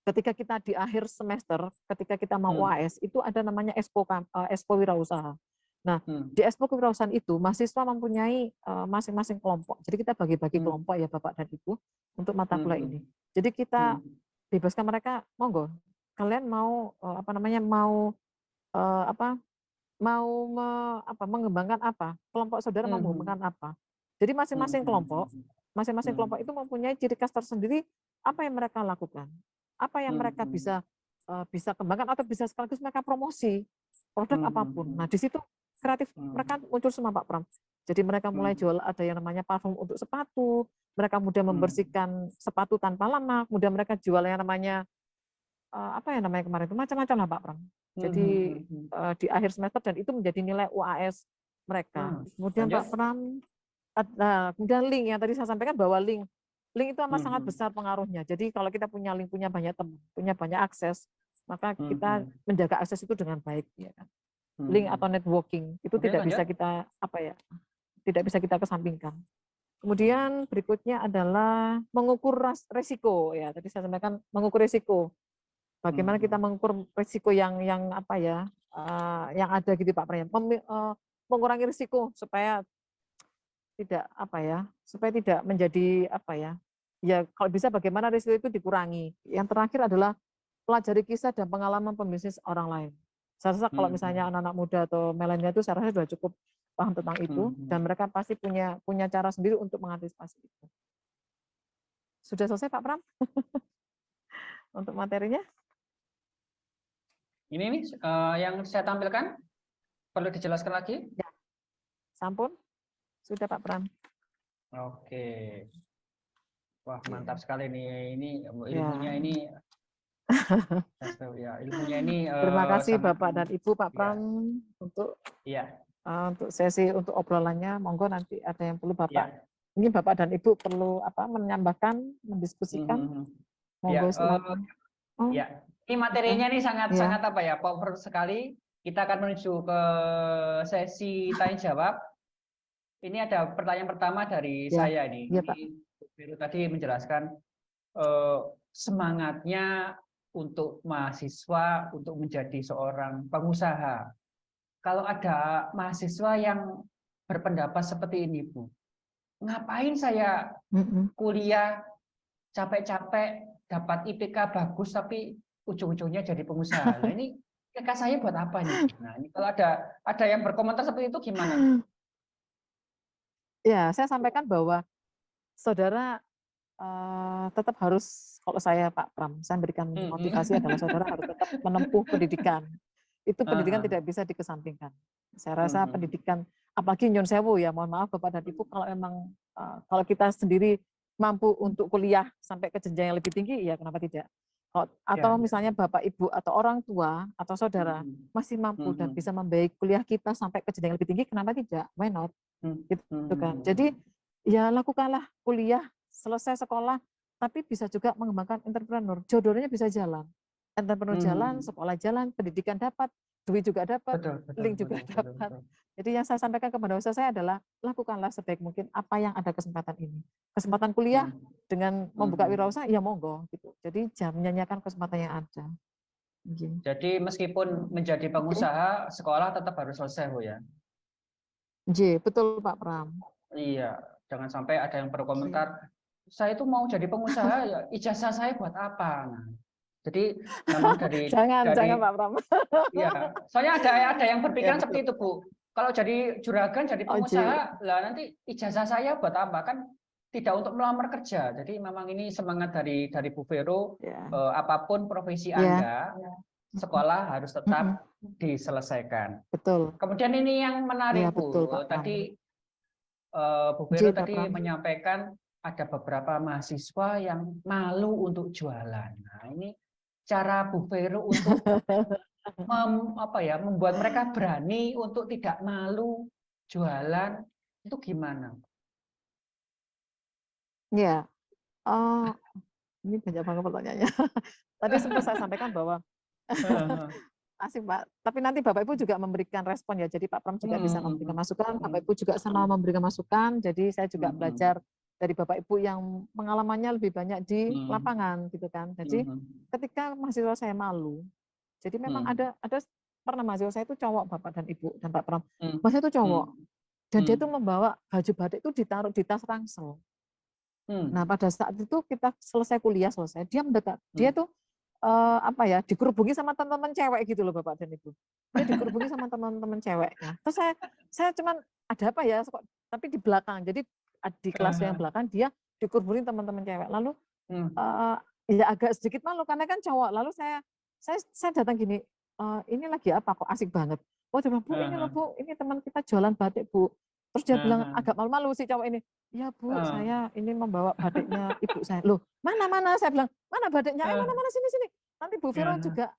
ketika kita di akhir semester, ketika kita mau UAS itu ada namanya Expo Wirausaha. Nah, di Expo Kewirausahaan itu mahasiswa mempunyai masing-masing kelompok. Jadi kita bagi-bagi kelompok ya Bapak dan Ibu untuk mata kuliah ini. Jadi kita bebaskan mereka, monggo kalian mau mengembangkan apa? Kelompok saudara mau mengembangkan apa? Jadi masing-masing kelompok itu mempunyai ciri khas tersendiri apa yang mereka lakukan. Apa yang mereka bisa kembangkan atau bisa sekaligus mereka promosi produk apapun. Nah, di situ kreatif mereka muncul semua Pak Pram. Jadi mereka mulai jual ada yang namanya parfum untuk sepatu, mereka mudah membersihkan sepatu tanpa lemak, kemudian mereka jual yang namanya kemarin itu macam-macam lah Pak Pram. Jadi di akhir semester dan itu menjadi nilai UAS mereka. Kemudian Pak Pram kemudian link yang tadi saya sampaikan bahwa link itu amat sangat besar pengaruhnya. Jadi kalau kita punya link, punya banyak teman, punya banyak akses, maka kita menjaga akses itu dengan baik ya kan. Link atau networking itu tidak bisa kita tidak bisa kita kesampingkan. Kemudian berikutnya adalah mengukur resiko ya. Tadi saya sampaikan mengukur resiko. Bagaimana kita mengukur risiko yang ada gitu Pak Pram. Mengurangi risiko supaya tidak menjadi ya kalau bisa bagaimana risiko itu dikurangi. Yang terakhir adalah pelajari kisah dan pengalaman pembisnis orang lain. Saya rasa kalau misalnya anak-anak muda atau milenial itu saya rasa sudah cukup paham tentang itu dan mereka pasti punya cara sendiri untuk mengantisipasi itu. Sudah selesai Pak Pram? Untuk materinya? Ini nih yang saya tampilkan perlu dijelaskan lagi? Ya. Sampun. Sudah Pak Pram. Oke. Wah, mantap sekali nih. Ini ilmunya ini ya, ilmunya ini terima kasih Bapak dan Ibu Pak Pram untuk sesi untuk obrolannya. Monggo nanti ada yang perlu Bapak. Mungkin Bapak dan Ibu perlu menambahkan, mendiskusikan. Monggo silakan. Ya, ini materinya nih sangat power sekali. Kita akan menuju ke sesi tanya jawab. Ini ada pertanyaan pertama dari saya ini. Ya, Pak. Ini tadi menjelaskan semangatnya untuk mahasiswa untuk menjadi seorang pengusaha. Kalau ada mahasiswa yang berpendapat seperti ini, Bu. Ngapain saya Mm-mm. kuliah capek-capek dapat IPK bagus tapi ujung-ujungnya jadi pengusaha. Nah, ini IPK saya buat apa nih? Nah, ini kalau ada yang berkomentar seperti itu gimana? Ya, saya sampaikan bahwa saudara tetap harus, kalau saya Pak Pram, saya berikan motivasi adalah saudara harus tetap menempuh pendidikan. Itu pendidikan Ah, tidak bisa dikesampingkan. Saya rasa mhm, pendidikan, apalagi Nyon Sewu ya, mohon maaf Bapak dan Ibu, kalau memang kalau kita sendiri mampu untuk kuliah sampai ke jenjang yang lebih tinggi, ya kenapa tidak? ya, Atau ya. misalnya Bapak Ibu atau orang tua atau saudara Mhm, masih mampu dan mhm, bisa membiayai kuliah kita sampai ke jenjang yang lebih tinggi, kenapa tidak? Why not? mhm, Gitu kan. mhm, Jadi ya lakukanlah kuliah, selesai sekolah, tapi bisa juga mengembangkan entrepreneur. Jodohnya bisa jalan. Entrepreneur jalan, mhm. sekolah jalan, pendidikan dapat, duit juga dapat, Betul, betul, link juga betul, betul, dapat. betul. Jadi yang saya sampaikan kepada usaha saya adalah lakukanlah sebaik mungkin apa yang ada kesempatan ini. Kesempatan kuliah Mhm, dengan membuka mhm. wirausaha, ya monggo gitu. Jadi jangan menyanyiakan kesempatan yang ada. Gitu. Jadi meskipun menjadi Oke. pengusaha, sekolah tetap harus selesai, Bu ya. Betul Pak Pram. Iya, jangan sampai ada yang Oke. berkomentar, saya itu mau jadi pengusaha, ya ijazah saya buat apa? Nah, jadi memang dari Jangan Pak Pram. ya, soalnya ada yang Ya berpikiran betul. seperti itu, Bu. Kalau jadi juragan, jadi Oke. pengusaha, lah nanti ijazah saya buat apa? Kan tidak untuk melamar kerja. Jadi memang ini semangat dari Bu Vero, Ya. apapun profesi Ya. Anda, sekolah harus Mm-mm. tetap diselesaikan. Betul. Kemudian ini yang Ya menarik, betul Bu. Pak Pram. Tadi Bu Vero Pak tadi Pram. menyampaikan ada beberapa mahasiswa yang malu untuk jualan. Nah, ini cara Bu Vero untuk membuat mereka berani untuk tidak malu jualan itu gimana? Ya. Oh, ini banyak banget pertanyaannya. Tadi sempat saya sampaikan bahwa asik Pak. Tapi nanti Bapak Ibu juga memberikan respon ya. Jadi Pak Pram juga bisa memberikan masukan. Bapak Ibu juga sama memberikan masukan. Jadi saya juga belajar dari Bapak Ibu yang pengalamannya lebih banyak di lapangan gitu kan. Jadi ketika mahasiswa saya malu, jadi memang ada pernah mahasiswa saya itu cowok Bapak dan Ibu dan Pak Pram. Mahasiswa itu cowok dan dia itu membawa baju batik itu ditaruh di tas ransel. Nah pada saat itu kita selesai kuliah selesai, dia mendekat, dia tuh apa ya, dikerubungi sama teman-teman cewek gitu loh Bapak dan Ibu. Dia dikerubungi sama teman-teman ceweknya. Terus saya cuman ada apa ya, tapi di belakang. Jadi di kelas yang belakang dia dikerubungi teman-teman cewek. Lalu ya agak sedikit malu karena kan cowok. Lalu saya datang gini, ini lagi apa kok asik banget. Oh dia bilang, Bu ini loh Bu, ini teman kita jualan batik Bu. Terus dia bilang agak malu-malu si cowok ini. Ya Bu, saya ini membawa batiknya ibu saya. Loh, mana? Saya bilang, mana batiknya? Mana sini. Nanti Bu Vero juga,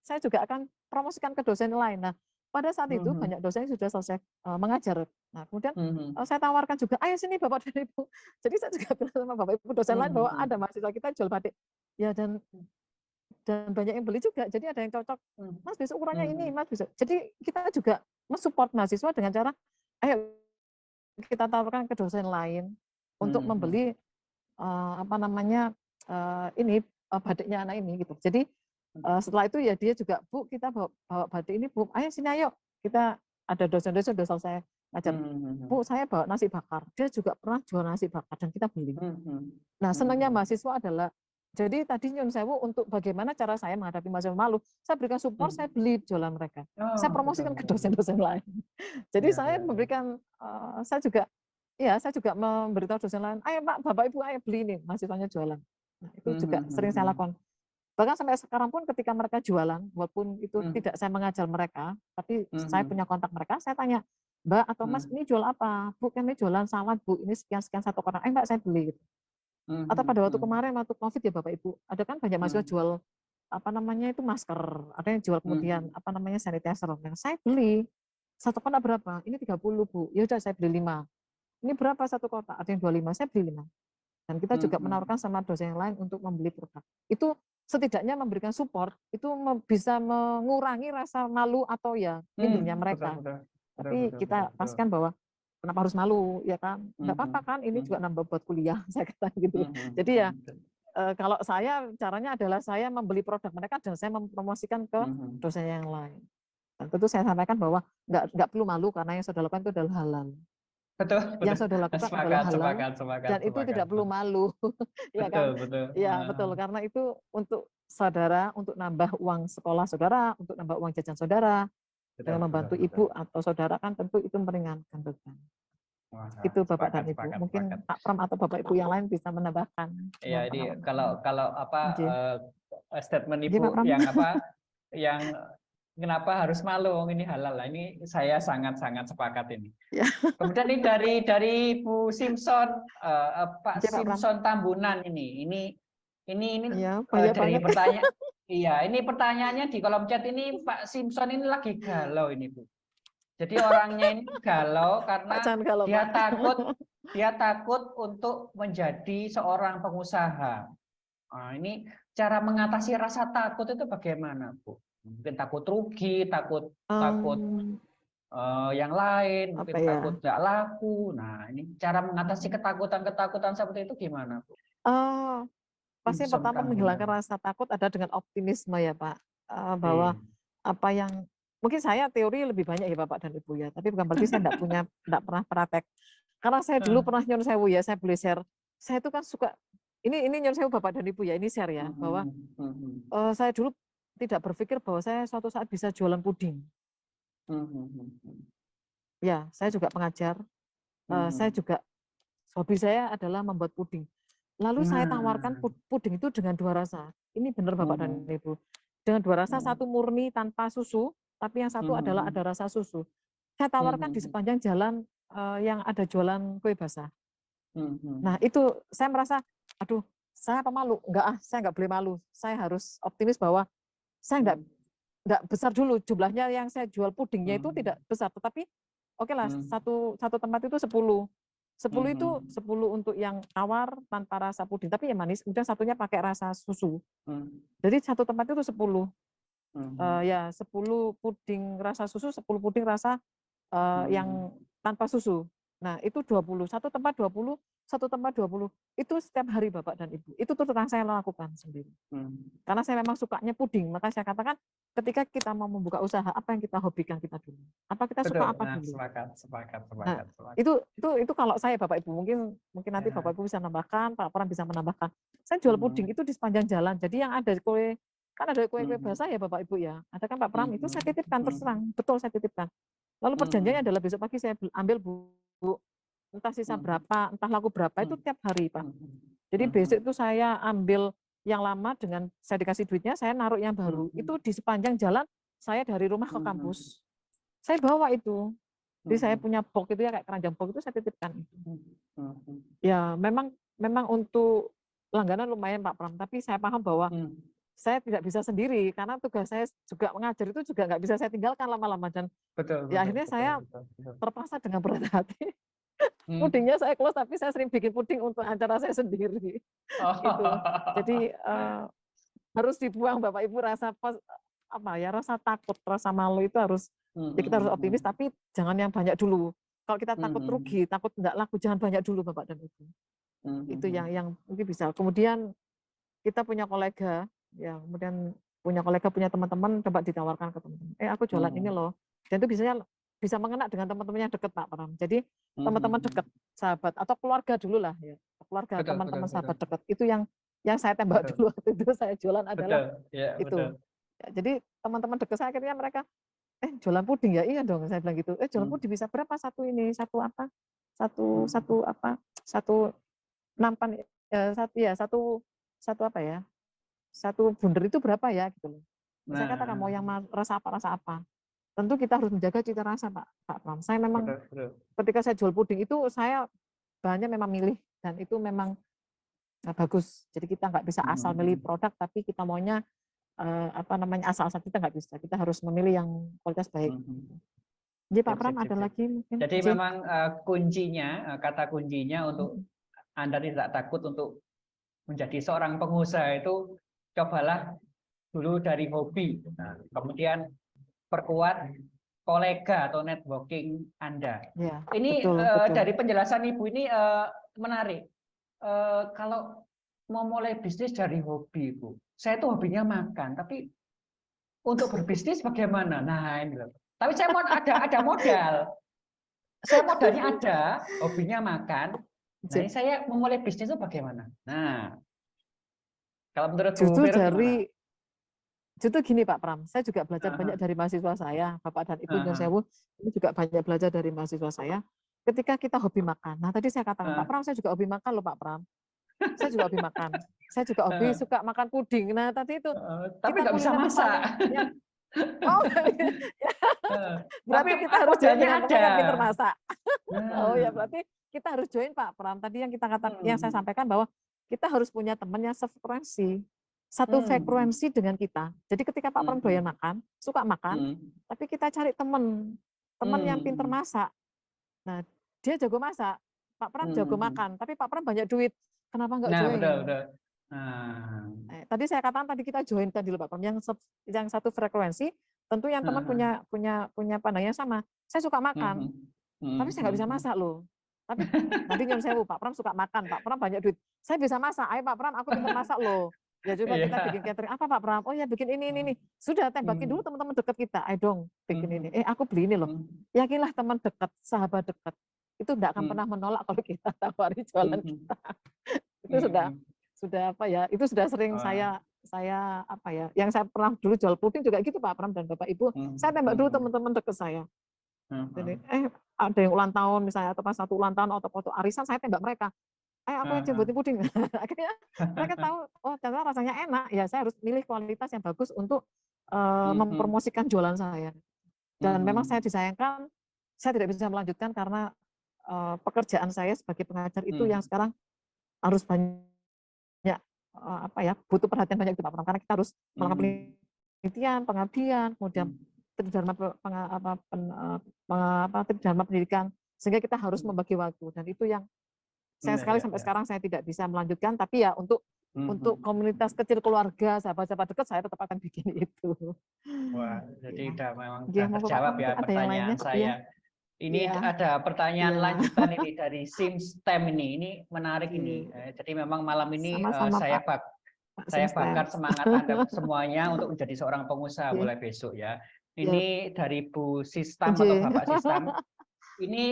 saya juga akan promosikan ke dosen lain. Nah, pada saat itu banyak dosen yang sudah selesai mengajar. Nah, kemudian saya tawarkan juga, ayo sini Bapak dan Ibu. Jadi saya juga bilang sama Bapak Ibu dosen lain bahwa ada mahasiswa kita jual batik. Ya dan banyak yang beli juga. Jadi ada yang cocok. Mas besok ukurannya ini, Mas besok. Jadi kita juga mensupport mahasiswa dengan cara, ayo kita tawarkan ke dosen lain untuk membeli apa namanya ini batiknya anak ini gitu. Jadi setelah itu ya dia juga, Bu kita bawa batik ini Bu, ayo sini ayo kita ada dosen-dosen sudah selesai ngajar. Bu saya bawa nasi bakar, dia juga pernah jual nasi bakar dan kita beli. Nah senangnya mahasiswa adalah, jadi tadi Nyun Sewu untuk bagaimana cara saya menghadapi mahasiswa malu, saya berikan support, saya beli jualan mereka, saya Oh, betul, promosikan ke betul, betul. dosen-dosen lain. Jadi Ya, saya ya, ya. memberikan, saya juga memberitahu dosen lain, ayo Pak, Bapak Ibu ayo beli ini, mahasiswanya jualan. Nah itu juga sering saya lakukan. Bahkan sampai sekarang pun ketika mereka jualan, walaupun itu tidak saya mengajar mereka, tapi saya punya kontak mereka, saya tanya, Mbak atau Mas ini jual apa? Bu, kami jualan salad Bu, ini sekian-sekian satu kotak, Mbak saya beli. Gitu. Atau pada waktu kemarin, waktu COVID ya Bapak Ibu, ada kan banyak mahasiswa jual apa namanya itu masker, ada yang jual kemudian apa namanya sanitizer. Yang saya beli satu kotak berapa? Ini 30 Bu. Ya udah saya beli 5. Ini berapa satu kotak? Ada yang 25, saya beli 5. Dan kita juga menawarkan sama dosen yang lain untuk membeli produk. Itu setidaknya memberikan support, itu bisa mengurangi rasa malu atau ya mindernya Betul, mereka. betul, betul, Tapi betul, betul, kita betul. pastikan bahwa kenapa harus malu ya kan? Enggak apa-apa kan, ini juga nambah buat kuliah, saya kata gitu. Jadi ya kalau saya caranya adalah saya membeli produk mereka dan saya mempromosikan ke dosen yang lain. Dan tentu saya sampaikan bahwa nggak perlu malu karena yang saudara lakukan itu adalah halal. Betul, Yang betul. saudara lakukan adalah Sepakat, halal sepakat, sepakat, dan itu sepakat. tidak perlu malu, ya Betul, kan? betul. Ya betul, karena itu untuk saudara, untuk nambah uang sekolah saudara, untuk nambah uang jajan saudara, Betul, dengan membantu betul, ibu betul. atau saudara kan tentu itu meringankan beban. Wah, Itu Bapak dan sepakat, Ibu. sepakat, Mungkin sepakat. Pak Pram atau Bapak Ibu yang lain bisa menambahkan Ya, dengan ini pengalaman. kalau apa Nggih. statement Nggih, Pak Ibu Pram. yang yang kenapa harus malu ini halal lah. Ini saya sangat-sangat sepakat ini. Ya. Kemudian ini dari Bu Simpson, Pak Nggih, Pak Pram. Simpson Tambunan ini Iya, banyak dari banget. pertanyaan. Iya, ini pertanyaannya di kolom chat ini Pak Simpson ini lagi galau ini Bu. Jadi orangnya ini galau Pak karena jangan kalau dia Pak. takut untuk menjadi seorang pengusaha. Nah, ini cara mengatasi rasa takut itu bagaimana, Bu? Mungkin takut rugi, takut takut yang lain, Apa mungkin ya? takut nggak laku. Nah, ini cara mengatasi ketakutan-ketakutan seperti itu gimana, Bu? Pasti yang Simpson pertama menghilangkan Tambunan. rasa takut ada dengan optimisme ya Pak. Bahwa Oke. apa yang mungkin saya teori lebih banyak ya Bapak dan Ibu ya, tapi bukan berarti saya enggak pernah praktek. Karena saya dulu pernah nyuruh sewu ya, saya boleh share. Saya itu kan suka ini nyuruh sewu Bapak dan Ibu ya, ini share ya, bahwa saya dulu tidak berpikir bahwa saya suatu saat bisa jualan puding. Ya, saya juga pengajar. Saya juga hobi saya adalah membuat puding. Lalu saya tawarkan puding itu dengan 2 rasa. Ini benar Bapak dan Ibu. Dengan 2 rasa, satu murni tanpa susu, tapi yang satu adalah ada rasa susu. Saya tawarkan di sepanjang jalan yang ada jualan kue basah. Nah itu saya merasa, aduh saya apa malu? Enggak saya enggak boleh malu. Saya harus optimis bahwa saya enggak besar dulu jumlahnya yang saya jual pudingnya itu tidak besar, tetapi oke lah satu tempat itu 10. 10 itu 10 untuk yang tawar tanpa rasa puding, tapi yang manis, kemudian satunya pakai rasa susu. Jadi satu tempat itu 10. Ya 10 puding rasa susu, 10 puding rasa yang tanpa susu. Nah, itu 20. Satu tempat 20, satu tempat 20. Itu setiap hari Bapak dan Ibu. Itu tuh terang saya lakukan sendiri. Karena saya memang sukanya puding, maka saya katakan ketika kita mau membuka usaha, apa yang kita hobikan kita dulu? Apa kita Betul. suka apa Nah, dulu? sepakat. Nah, itu kalau saya Bapak Ibu, mungkin nanti Bapak Ibu bisa menambahkan, Pak Pram bisa menambahkan. Saya jual puding itu di sepanjang jalan. Jadi yang ada kue, kan ada kue basah ya Bapak Ibu ya. Ada kan Pak Pram, itu saya titipkan terus terang, betul saya titipkan. Lalu perjanjiannya adalah besok pagi saya ambil Bu, entah sisa berapa, entah laku berapa, itu tiap hari Pak. Jadi besok itu saya ambil yang lama dengan saya dikasih duitnya, saya naruh yang baru. Itu di sepanjang jalan saya dari rumah ke kampus. Saya bawa itu. Jadi saya punya box itu ya kayak keranjang box itu saya titipkan. Ya memang untuk langganan lumayan Pak Pram, tapi saya paham bahwa saya tidak bisa sendiri karena tugas saya juga mengajar itu juga nggak bisa saya tinggalkan lama-lama dan akhirnya saya terpaksa dengan berat hati. Pudingnya saya close tapi saya sering bikin puding untuk acara saya sendiri. Gitu. Jadi harus dibuang Bapak Ibu rasa rasa takut, rasa malu itu harus kita harus optimis tapi jangan yang banyak dulu. Kalau kita takut rugi, takut nggak laku, jangan banyak dulu Bapak dan Ibu. Itu yang mungkin bisa. Kemudian kita punya kolega, ya kemudian punya teman-teman, coba ditawarkan ke teman-teman. Aku jualan ini loh. Dan itu bisa mengena dengan teman-teman yang dekat Pak Pram. Jadi teman-teman dekat, sahabat atau keluarga dulu lah ya. Keluarga, teman-teman, sahabat dekat. Itu yang saya tembak dulu waktu itu saya jualan adalah itu. Ya, jadi teman-teman dekat saya akhirnya mereka jualan puding ya, iya dong saya bilang gitu. Jualan puding bisa berapa satu ini, satu nampan satu bunder itu berapa ya gitu loh. Saya katakan mau yang rasa apa. Tentu kita harus menjaga cita rasa Pak Pram. Saya memang ketika saya jual puding itu saya bahannya memang milih dan itu memang bagus. Jadi kita nggak bisa asal milih produk tapi kita maunya asal-asal kita nggak bisa. Kita harus memilih yang kualitas baik. Jadi Pak Pram ada lagi mungkin. Jadi memang kata kuncinya untuk Anda tidak takut untuk menjadi seorang pengusaha itu cobalah dulu dari hobi. Nah, kemudian perkuat kolega atau networking Anda. Ya, ini betul. Dari penjelasan Ibu ini menarik. Kalau mau mulai bisnis dari hobi, Bu. Saya itu hobinya makan, tapi untuk berbisnis bagaimana? Nah, ini loh. Tapi saya mau ada modal. Saya modalnya ada, hobinya makan. Nah, ini saya memulai bisnis itu bagaimana? Nah, kalau menurut Bu Justru Vero gimana? gini Pak Pram, saya juga belajar Aha, banyak dari mahasiswa saya, Bapak dan Ibu Nyun aha, Sewu, ini juga banyak belajar dari mahasiswa saya. Ketika kita hobi makan, nah tadi saya katakan Pak aha, Pram, saya juga hobi makan loh Pak Pram, saya juga hobi makan, saya juga hobi aha. suka makan puding. Nah tadi itu Tapi kita nggak bisa kuliner tuh masak. paling yang oh Tapi berarti kita harus join modalnya dengan teman ada. yang pinter masak. Oh ya, Nah, berarti kita harus join Pak Pram. Tadi yang kita kata, yang saya hmm, sampaikan bahwa kita harus punya teman yang sefrekuensi, satu hmm, frekuensi dengan kita. Jadi ketika Pak Pram doyan hmm, makan, suka makan, hmm, tapi kita cari teman, teman yang pinter hmm, masak. Nah, dia jago masak, Pak Pram jago hmm. makan, tapi Pak Pram banyak duit. Kenapa nggak Nah, betul, join? betul. Nah, Tadi saya katakan tadi kita join tadi loh Pak Pram, yang satu frekuensi, tentu yang teman aha, punya pandangan yang sama. Saya suka makan, hmm, tapi hmm, saya nggak bisa hmm, masak loh. Tapi nanti nyuruh sewu, Pak Pram suka makan, Pak Pram banyak duit. Saya bisa masak, ayo Pak Pram, aku pintar masak loh. Ya coba kita bikin iya. catering. Apa Pak Pram? Oh ya bikin ini. Sudah tembakin dulu Hmm, teman-teman dekat kita. Ayo dong bikin ini. hmm, Aku beli ini loh. hmm, Yakinlah teman dekat, sahabat dekat. Itu tidak akan pernah hmm, menolak kalau kita tawari jualan hmm, kita. Itu hmm, sudah hmm. apa ya? Itu sudah sering Wah, saya apa ya? Yang saya pernah dulu jual puding juga gitu Pak Pram dan Bapak Ibu. hmm, Saya tembak dulu hmm, teman-teman dekat saya. Jadi, hmm, ada yang ulang tahun misalnya atau pas satu ulang tahun atau foto arisan saya tembak mereka. Aku yang hmm, buatin puding. Akhirnya mereka tahu oh ternyata rasanya enak. Ya saya harus milih kualitas yang bagus untuk hmm, hmm, mempromosikan jualan saya. hmm, Dan memang saya hmm, disayangkan saya tidak bisa melanjutkan karena pekerjaan saya sebagai pengajar itu yang hmm, sekarang harus banyak apa ya butuh perhatian banyak itu Pak Pram karena kita harus melakukan hmm, penelitian, pengabdian, kemudian hmm. tridharma tridharma pendidikan sehingga kita harus Hmm. membagi waktu dan itu yang sayang Iya, sekali iya, sampai iya. sekarang saya tidak bisa melanjutkan tapi ya untuk Mhm. komunitas kecil keluarga sahabat-sahabat dekat saya tetap akan bikin itu. Wah, jadi Ya, udah memang ya udah mau Pak terjawab Pram ya mungkin ada yang pertanyaan lainnya? Iya, saya. Ini iya, ada pertanyaan iya. lanjutan ini dari Sim STEM ini. Ini menarik ini. Oke. Jadi memang malam ini Sama-sama Pak saya Simstem. bakar semangat Anda semuanya untuk menjadi seorang pengusaha Oke, mulai besok ya. ya. Ini dari Bu Sistam atau Oke. Bapak Sistam. Ini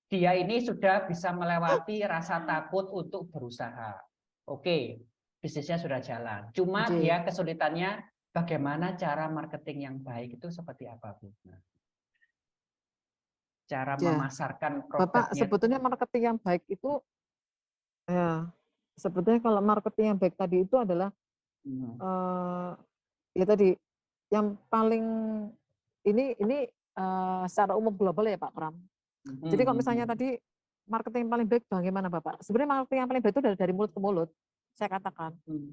dia ini sudah bisa melewati rasa takut untuk berusaha. Oke, bisnisnya sudah jalan. Cuma Oke. dia kesulitannya bagaimana cara marketing yang baik itu seperti apa, Bu? Nah, cara Ya, memasarkan Bapak produknya itu sebetulnya marketing yang baik itu ya sebetulnya kalau marketing yang baik tadi itu adalah hmm, eh, ya tadi yang paling ini secara umum global ya Pak Pram. Jadi kalau misalnya hmm, tadi marketing yang paling baik bagaimana Bapak? Sebenarnya marketing yang paling baik itu dari mulut ke mulut. Saya katakan hmm,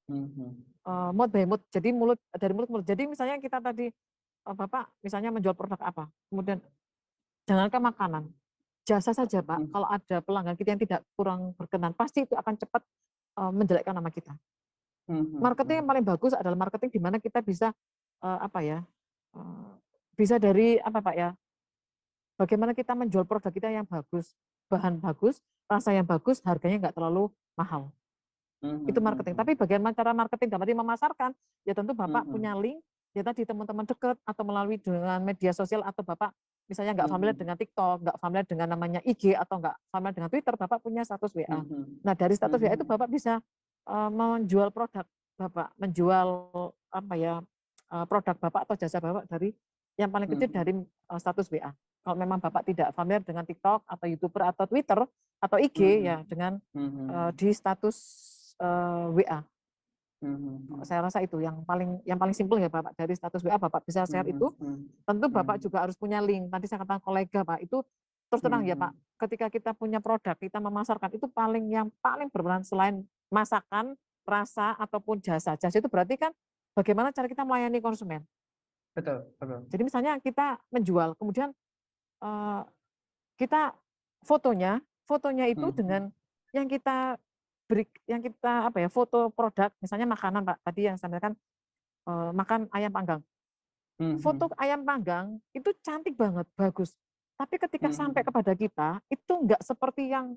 hmm, hmm, mood by mood. Jadi dari mulut ke mulut. Jadi misalnya kita tadi Bapak misalnya menjual produk apa, kemudian jangankan makanan, jasa saja Pak. hmm, Kalau ada pelanggan kita yang tidak kurang berkenan, pasti itu akan cepat menjelekkan nama kita. hmm, hmm, Marketing hmm, yang paling bagus adalah marketing di mana kita bisa apa ya? eh, bisa dari apa Pak ya? Bagaimana kita menjual produk kita yang bagus, bahan bagus, rasa yang bagus, harganya nggak terlalu mahal. hmm, Itu hmm, marketing. hmm, Tapi bagaimana cara marketing dapat memasarkan? Ya tentu hmm, Bapak hmm, punya link, ya tadi teman-teman dekat atau melalui dengan media sosial atau Bapak misalnya nggak familiar hmm, dengan TikTok, nggak familiar dengan namanya IG atau nggak familiar dengan Twitter, Bapak punya status WA. hmm, hmm, Nah dari hmm, status WA itu hmm, Bapak bisa menjual produk Bapak, menjual apa ya produk Bapak atau jasa Bapak dari yang paling kecil hmm, dari status WA. Kalau memang Bapak tidak familiar dengan TikTok atau YouTuber atau Twitter atau IG hmm, ya dengan hmm, hmm, di status WA. hmm, hmm, Saya rasa itu yang paling simpel ya Bapak dari status WA Bapak bisa share hmm, itu. Tentu Bapak juga harus punya link. Tadi saya katakan kolega Pak itu terus terang ya Pak. Ketika kita punya produk kita memasarkan itu yang paling berperan selain masakan, rasa ataupun jasa. Jasa itu berarti kan bagaimana cara kita melayani konsumen. betul, betul. Jadi misalnya kita menjual, kemudian eh, kita fotonya itu Hmm, hmm, dengan yang kita beri, yang kita apa ya foto produk, misalnya makanan Pak tadi yang saya sampaikan makan ayam panggang. hmm, Foto hmm, ayam panggang itu cantik banget, bagus. Tapi ketika sampai hmm, kepada kita itu enggak seperti yang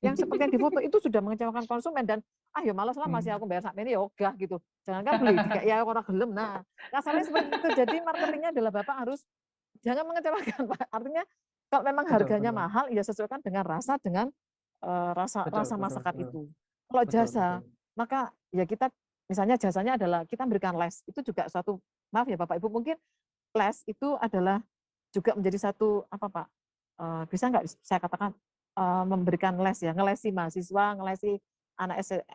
yang seperti yang difoto itu sudah mengecewakan konsumen dan ya malas lah masih Hmm. aku bayar sak ini ya ogah gitu. Jangankan beli kayak ya orang gelem. Nah, kasarnya seperti itu. Jadi marketingnya adalah Bapak harus jangan mengecewakan, Pak. Artinya kalau memang Betul, harganya betul, mahal ya sesuaikan dengan rasa dengan rasa betul, rasa betul, masakan betul, itu. Kalau betul, jasa, betul. maka ya kita misalnya jasanya adalah kita memberikan les. Itu juga suatu maaf ya Bapak Ibu, mungkin les itu adalah juga menjadi satu apa Pak? Bisa nggak saya katakan memberikan les ya, ngelesi mahasiswa, ngelesi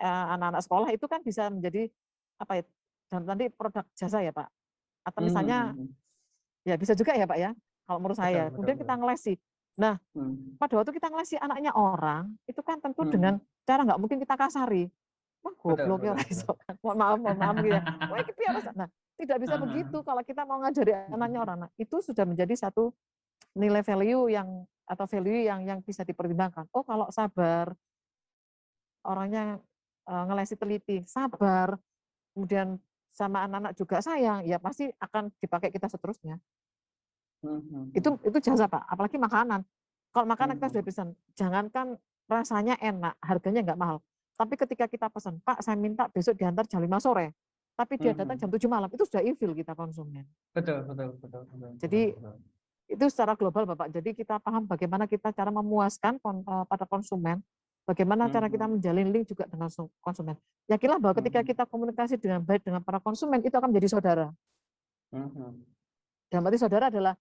anak-anak sekolah itu kan bisa menjadi apa ya? Dan nanti produk jasa ya Pak. Atau Hmm, hmm, misalnya hmm. ya bisa juga ya Pak ya, kalau menurut Betul, saya. betul, Kemudian kita betul. ngelesi. Nah, Hmm, pada waktu kita ngelesi anaknya orang, itu kan tentu dengan hmm. cara nggak mungkin kita kasari. Wah Betul, goblok ya betul, ora betul. iso kan. Mohon maaf gitu ya. Wah iki piye ora iso. Nah, tidak bisa begitu kalau kita mau ngajari anaknya orang. Nah, itu sudah menjadi satu nilai value yang atau value yang bisa dipertimbangkan. Oh, kalau sabar, orangnya ngelesi teliti, sabar, kemudian sama anak-anak juga sayang, ya pasti akan dipakai kita seterusnya. Hmm, hmm, Itu jasa Pak, apalagi makanan. Kalau makanan hmm, kita sudah hmm. pesan, jangankan rasanya enak, harganya nggak mahal. Tapi ketika kita pesan, Pak saya minta besok diantar jam 5 sore, tapi dia Hmm, datang jam hmm. 7 malam, itu sudah ilfil kita konsumen. Betul, betul, betul, betul, betul, Jadi betul. itu secara global Bapak, jadi kita paham bagaimana kita cara memuaskan pada konsumen, bagaimana Hmm, cara kita hmm, menjalin link juga dengan konsumen. Yakinlah bahwa ketika hmm, kita komunikasi dengan baik dengan para konsumen, itu akan menjadi saudara. hmm, hmm, Dan berarti saudara adalah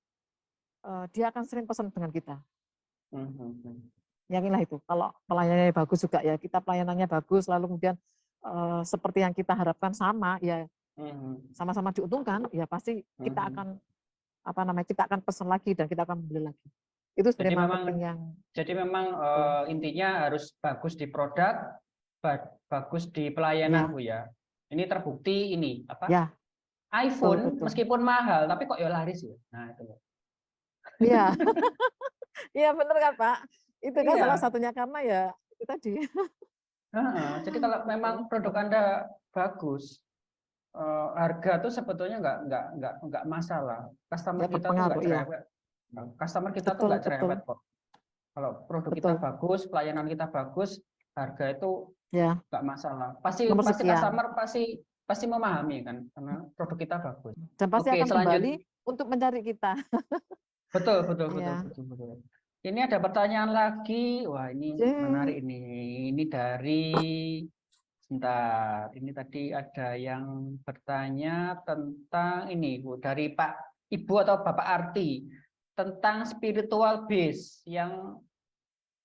dia akan sering pesan dengan kita. hmm, hmm, hmm. Yakinlah itu. Kalau pelayanannya bagus juga ya, kita pelayanannya bagus, lalu kemudian seperti yang kita harapkan sama, ya Hmm, sama-sama diuntungkan, ya pasti hmm, kita hmm. akan apa namanya, kita akan pesan lagi dan kita akan beli lagi. Itu Jadi sebenarnya memang, marketing yang betul. intinya harus bagus di produk, bagus di pelayanan, Ya, Bu ya. Ini terbukti ini apa? ya, betul iPhone betul. meskipun mahal, tapi kok ya laris ya. Nah itu. Iya, iya benar kan Pak. Itu kan salah Iya. satunya karena ya itu tadi. Heeh. Jadi kalau memang Betul. produk Anda bagus, harga tuh sebetulnya nggak masalah. Customer Ya kita tuh nggak berpengaruh, ya. cerewet. Nah, customer kita tuh Betul nggak cerewet betul kok. Kalau produk kita betul. bagus, pelayanan kita bagus, harga itu Ya, nggak masalah. Pasti nomor pasti sekian. customer pasti pasti memahami kan, karena produk kita bagus. Dan pasti Oke, akan selanjut. kembali untuk mencari kita. Betul, betul, betul, Ya. betul, betul. Ini ada pertanyaan lagi. Wah, ini menarik Oke. ini. Ini dari sebentar. Ini tadi ada yang bertanya tentang ini, Bu, dari Pak Ibu atau Bapak Arti tentang spiritual base yang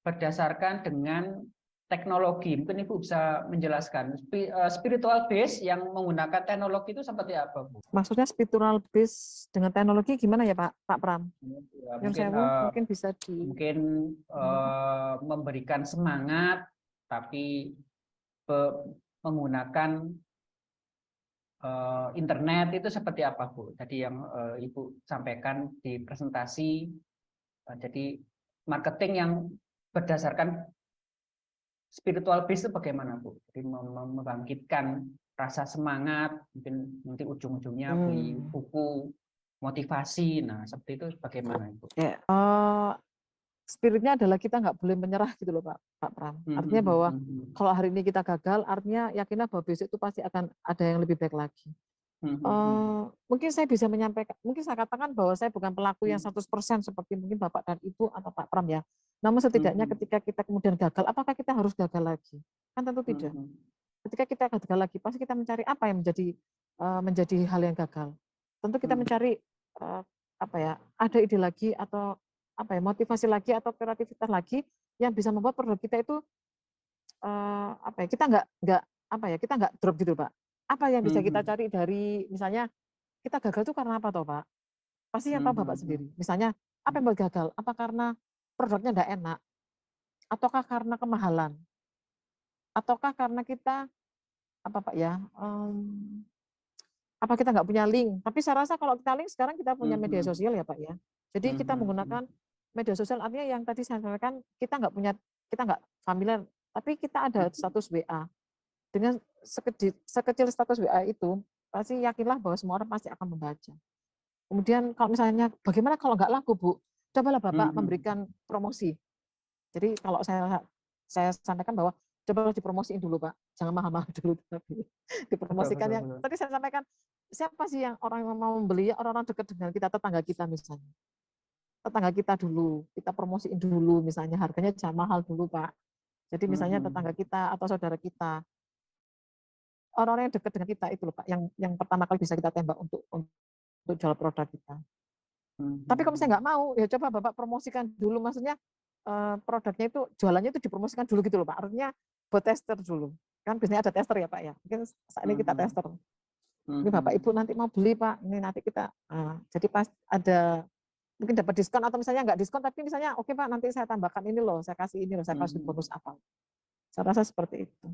berdasarkan dengan teknologi. Mungkin Ibu bisa menjelaskan spiritual base yang menggunakan teknologi itu seperti apa, Bu? Maksudnya spiritual base dengan teknologi gimana ya Pak Pak Pram? Ya, Yang mungkin sewu mungkin bisa di mungkin memberikan semangat, tapi menggunakan internet itu seperti apa, Bu? Tadi yang Ibu sampaikan di presentasi, jadi marketing yang berdasarkan spiritual base itu bagaimana, Bu? Jadi membangkitkan rasa semangat, mungkin nanti ujung-ujungnya beli hmm. buku motivasi. Nah, seperti itu bagaimana, Ibu? Ya. Spiritnya adalah kita nggak boleh menyerah gitu loh Pak Pram. Hmm, hmm, Artinya hmm, bahwa hmm, hmm. kalau hari ini kita gagal, artinya yakinlah bahwa besok itu pasti akan ada yang lebih baik lagi. Hmm, hmm, hmm. Mungkin saya bisa menyampaikan, mungkin saya katakan bahwa saya bukan pelaku yang Hmm. 100% seperti mungkin Bapak dan Ibu atau Pak Pram ya. Namun setidaknya Hmm, ketika kita kemudian gagal, apakah kita harus gagal lagi? Kan tentu hmm, tidak. hmm, Ketika kita gagal lagi, pasti kita mencari apa yang menjadi hal yang gagal. Tentu kita hmm, mencari apa ya, ada ide lagi atau apa ya, motivasi lagi atau kreativitas lagi yang bisa membuat produk kita itu apa ya, kita nggak apa ya, kita nggak drop gitu Pak. Apa yang bisa kita hmm, cari dari misalnya kita gagal itu karena apa toh Pak? Pasti yang hmm, tahu Bapak hmm, sendiri. Misalnya apa yang buat gagal? Apa karena produknya nggak enak? Ataukah karena kemahalan? Ataukah karena kita apa Pak ya? Apa kita nggak punya link? Tapi saya rasa kalau kita link sekarang kita punya hmm, media hmm, sosial ya Pak ya. Jadi hmm, kita hmm, hmm. menggunakan media sosial artinya yang tadi saya sampaikan kita nggak familiar, tapi kita ada status WA. Dengan sekecil status WA itu pasti yakinlah bahwa semua orang pasti akan membaca. Kemudian kalau misalnya bagaimana kalau nggak laku Bu? Cobalah Bapak Hmm, memberikan promosi. Jadi kalau saya sampaikan bahwa coba dipromosiin dulu Pak, jangan mahal-mahal dulu, tapi dipromosikan yang betul. tadi saya sampaikan, siapa sih yang orang yang mau membeli, orang-orang dekat dengan kita, tetangga kita misalnya. Tetangga kita dulu, kita promosiin dulu misalnya, harganya jangan mahal dulu Pak. Jadi misalnya tetangga kita atau saudara kita, orang-orang yang dekat dengan kita itu loh Pak, yang pertama kali bisa kita tembak untuk jual produk kita. Tapi kalau misalnya nggak mau, ya coba Bapak promosikan dulu, maksudnya produknya itu, jualannya itu dipromosikan dulu gitu loh Pak, artinya buat tester dulu. Kan biasanya ada tester ya Pak ya, mungkin saat ini kita tester. Ini Bapak Ibu nanti mau beli Pak, ini nanti kita, jadi pas ada, mungkin dapat diskon atau misalnya nggak diskon, tapi misalnya oke Pak, nanti saya tambahkan ini loh, saya kasih ini loh, saya kasih bonus apa. Saya rasa seperti itu.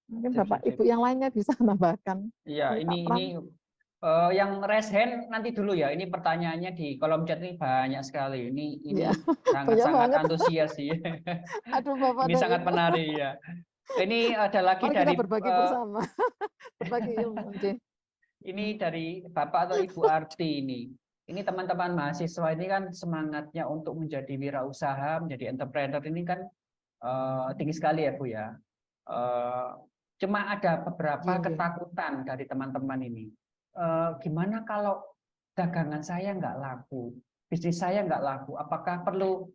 Mungkin Bapak Ibu yang lainnya bisa menambahkan. Iya, ini yang raise hand nanti dulu ya. Ini pertanyaannya di kolom chat ini banyak sekali. Ini Ya, sangat antusias sih. Aduh Bapak Ini sangat menarik ya. Ini ada lagi mari dari kita berbagi bersama, berbagi ilmu. Ini dari Bapak atau Ibu Arti ini. Ini teman-teman mahasiswa ini kan semangatnya untuk menjadi wirausaha, menjadi entrepreneur ini kan tinggi sekali ya Bu ya. Cuma ada beberapa ketakutan dari teman-teman ini. Gimana kalau dagangan saya nggak laku, bisnis saya nggak laku, apakah perlu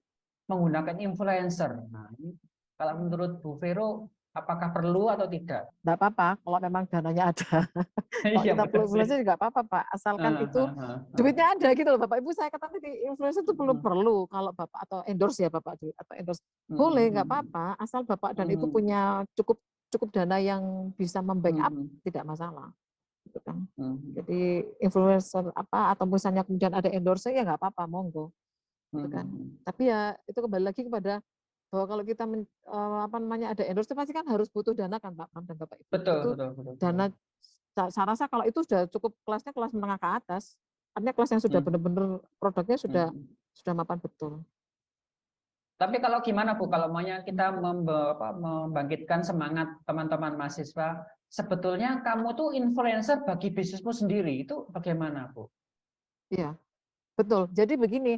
menggunakan influencer? Nah, ini kalau menurut Bu Vero, apakah perlu atau tidak? Nggak apa-apa, kalau memang dananya ada. Kalau kita perlu influencer juga apa-apa Pak, asalkan itu duitnya ada gitu loh Bapak Ibu. Saya katakan di influencer itu perlu kalau Bapak atau endorse ya Bapak atau endorse boleh, nggak apa-apa, asal Bapak dan Ibu punya cukup dana yang bisa membackup, tidak masalah. Gitu kan. Jadi influencer apa atau misalnya kemudian ada endorse ya nggak apa-apa, monggo. Gitu kan. Tapi ya itu kembali lagi kepada bahwa kalau kita ada endorse itu pasti kan harus butuh dana kan Pak Pram dan Bapak Ibu. Betul. Dana, saya rasa kalau itu sudah cukup kelasnya kelas menengah ke atas, artinya kelas yang sudah benar-benar produknya sudah mapan betul. Tapi kalau gimana Bu, kalau maunya kita membangkitkan semangat teman-teman mahasiswa, sebetulnya kamu tuh influencer bagi bisnismu sendiri, itu bagaimana Bu? Iya, betul. Jadi begini,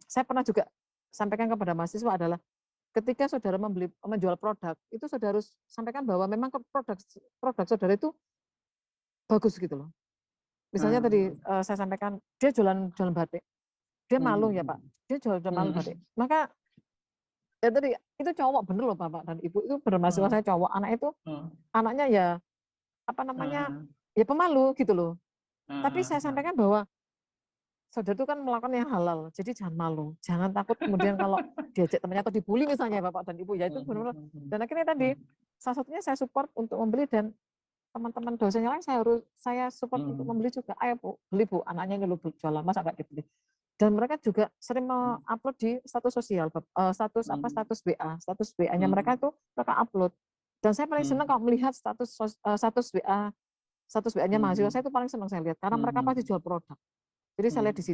saya pernah juga sampaikan kepada mahasiswa adalah ketika saudara menjual produk, itu saudara harus sampaikan bahwa memang produk saudara itu bagus gitu loh. Misalnya tadi saya sampaikan dia jualan batik, dia malu ya Pak, dia jualan malu batik. Maka ya tadi itu cowok bener loh Bapak dan Ibu, itu bener mahasiswa saya cowok, anaknya ya ya pemalu gitu loh. Tapi saya sampaikan bahwa saudara itu kan melakukan yang halal, jadi jangan malu, jangan takut kemudian kalau diajak temannya atau dibully misalnya Bapak dan Ibu, ya itu benar-benar. Dan akhirnya tadi salah satunya saya support untuk membeli dan teman-teman dosennya lain saya support untuk membeli juga. Ayo Bu, beli Bu, anaknya ini lu jualan, masa nggak dibeli. Dan mereka juga sering mengupload di status sosial, status WA-nya mereka itu mereka upload. Dan saya paling senang kalau melihat status WA-nya mahasiswa saya itu paling senang saya lihat karena mereka pasti jual produk. Jadi saya lihat di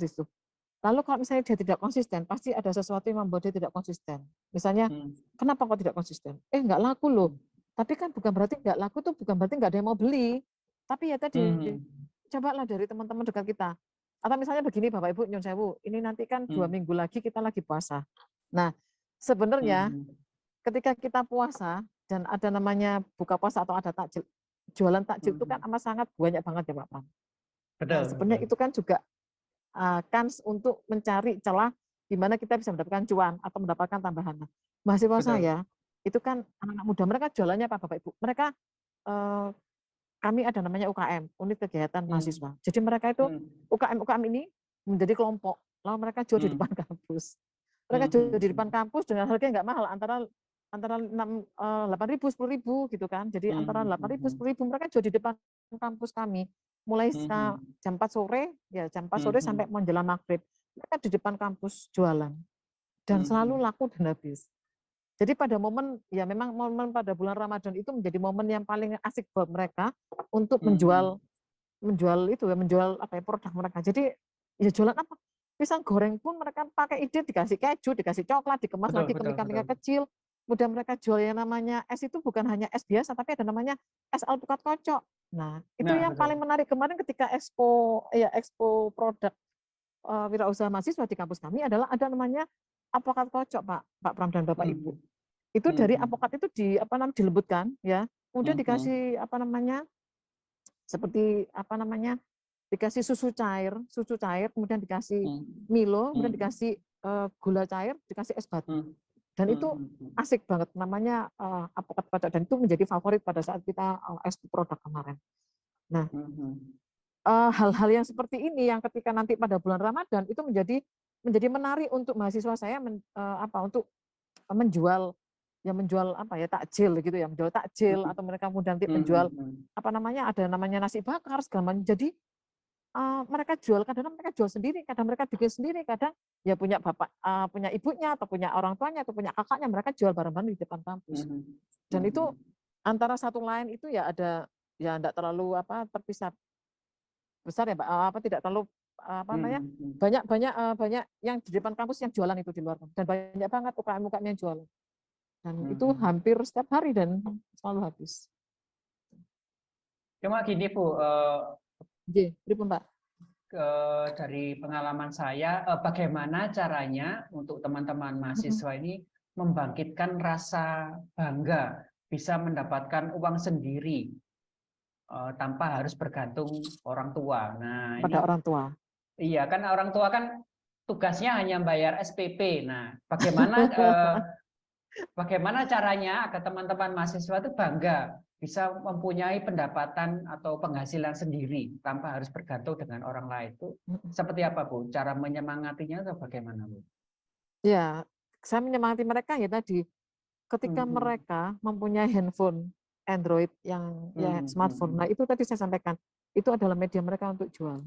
situ. Lalu kalau misalnya dia tidak konsisten, pasti ada sesuatu yang membuat dia tidak konsisten. Misalnya, kenapa kok tidak konsisten? Nggak laku loh. Tapi kan bukan berarti nggak laku tuh bukan berarti nggak ada yang mau beli. Tapi ya tadi, cobalah dari teman-teman dekat kita. Atau misalnya begini Bapak Ibu, nyun sewu, ini nanti kan 2 minggu lagi kita lagi puasa. Nah, sebenarnya ketika kita puasa dan ada namanya buka puasa atau ada takjil, jualan takjil itu kan amat sangat banyak banget ya Pak Pram. Nah, sebenarnya itu kan juga kans untuk mencari celah di mana kita bisa mendapatkan cuan atau mendapatkan tambahan. Nah, mahasiswa saya itu kan anak-anak muda, mereka jualannya apa Bapak Ibu? Mereka kami ada namanya UKM, unit kegiatan mahasiswa. Jadi mereka itu UKM ini menjadi kelompok, lalu mereka jual di depan kampus. Mereka jual di depan kampus dengan harga yang nggak mahal, antara 8.000, 10.000 gitu kan. Jadi antara 8.000, 10.000 mereka jual di depan kampus kami. Mulai jam 4 sore, ya jam 4 sore sampai menjelang maghrib. Mereka di depan kampus jualan. Dan selalu laku dan habis. Jadi pada momen, ya memang momen pada bulan Ramadan itu menjadi momen yang paling asik buat mereka untuk menjual produk mereka. Jadi ya jualan apa? Pisang goreng pun mereka pakai ide dikasih keju, dikasih coklat, dikemas lagi kemik-kemik kecil. Kemudian mereka jual yang namanya es itu bukan hanya es biasa, tapi ada namanya es alpukat kocok. Nah, itu yang paling menarik kemarin ketika expo produk wirausaha mahasiswa di kampus kami adalah ada namanya alpukat kocok Pak Pram dan Bapak Ibu. Itu dari Mhm. apokat itu dilembutkan ya. Kemudian Mhm. dikasih seperti dikasih susu cair, kemudian dikasih Mhm. Milo, kemudian Mhm. dikasih gula cair, dikasih es batu. Mhm. Dan itu Mhm. asik banget namanya apokat kocok, dan itu menjadi favorit pada saat kita ekspor produk kemarin. Nah, Mhm. hal-hal yang seperti ini yang ketika nanti pada bulan Ramadan itu menjadi menarik untuk mahasiswa saya untuk menjual takjil gitu ya, menjual takjil, Mhm. atau mereka kemudian nanti menjual Mhm. ada namanya nasi bakar segala macam. Jadi mereka jual, kadang mereka jual sendiri, kadang mereka bikin sendiri, kadang ya punya bapak, punya ibunya atau punya orang tuanya atau punya kakaknya, mereka jual bareng-bareng di depan kampus. Mhm. Dan itu Mhm. antara satu lain itu ya ada, ya enggak terlalu terpisah besar ya Pak, tidak terlalu Mhm. banyak banyak banyak yang di depan kampus yang jualan itu di luar, dan banyak banget UKM-UKM yang jualan. Dan itu Mhm. hampir setiap hari dan selalu habis. Cuma gini Bu, Nggih, pripun Pak? dari pengalaman saya, bagaimana caranya untuk teman-teman Mhm. mahasiswa ini membangkitkan rasa bangga, bisa mendapatkan uang sendiri tanpa harus bergantung orang tua. Nah, Pada ini orang tua. iya kan orang tua kan tugasnya hanya bayar SPP. Nah, bagaimana caranya agar teman-teman mahasiswa itu bangga bisa mempunyai pendapatan atau penghasilan sendiri tanpa harus bergantung dengan orang lain itu seperti apa Bu? Cara menyemangatinya atau bagaimana Bu? Ya, saya menyemangati mereka ya tadi, ketika Mhm. mereka mempunyai handphone Android yang ya Mhm. smartphone. Nah, Mhm. itu tadi saya sampaikan, itu adalah media mereka untuk jual.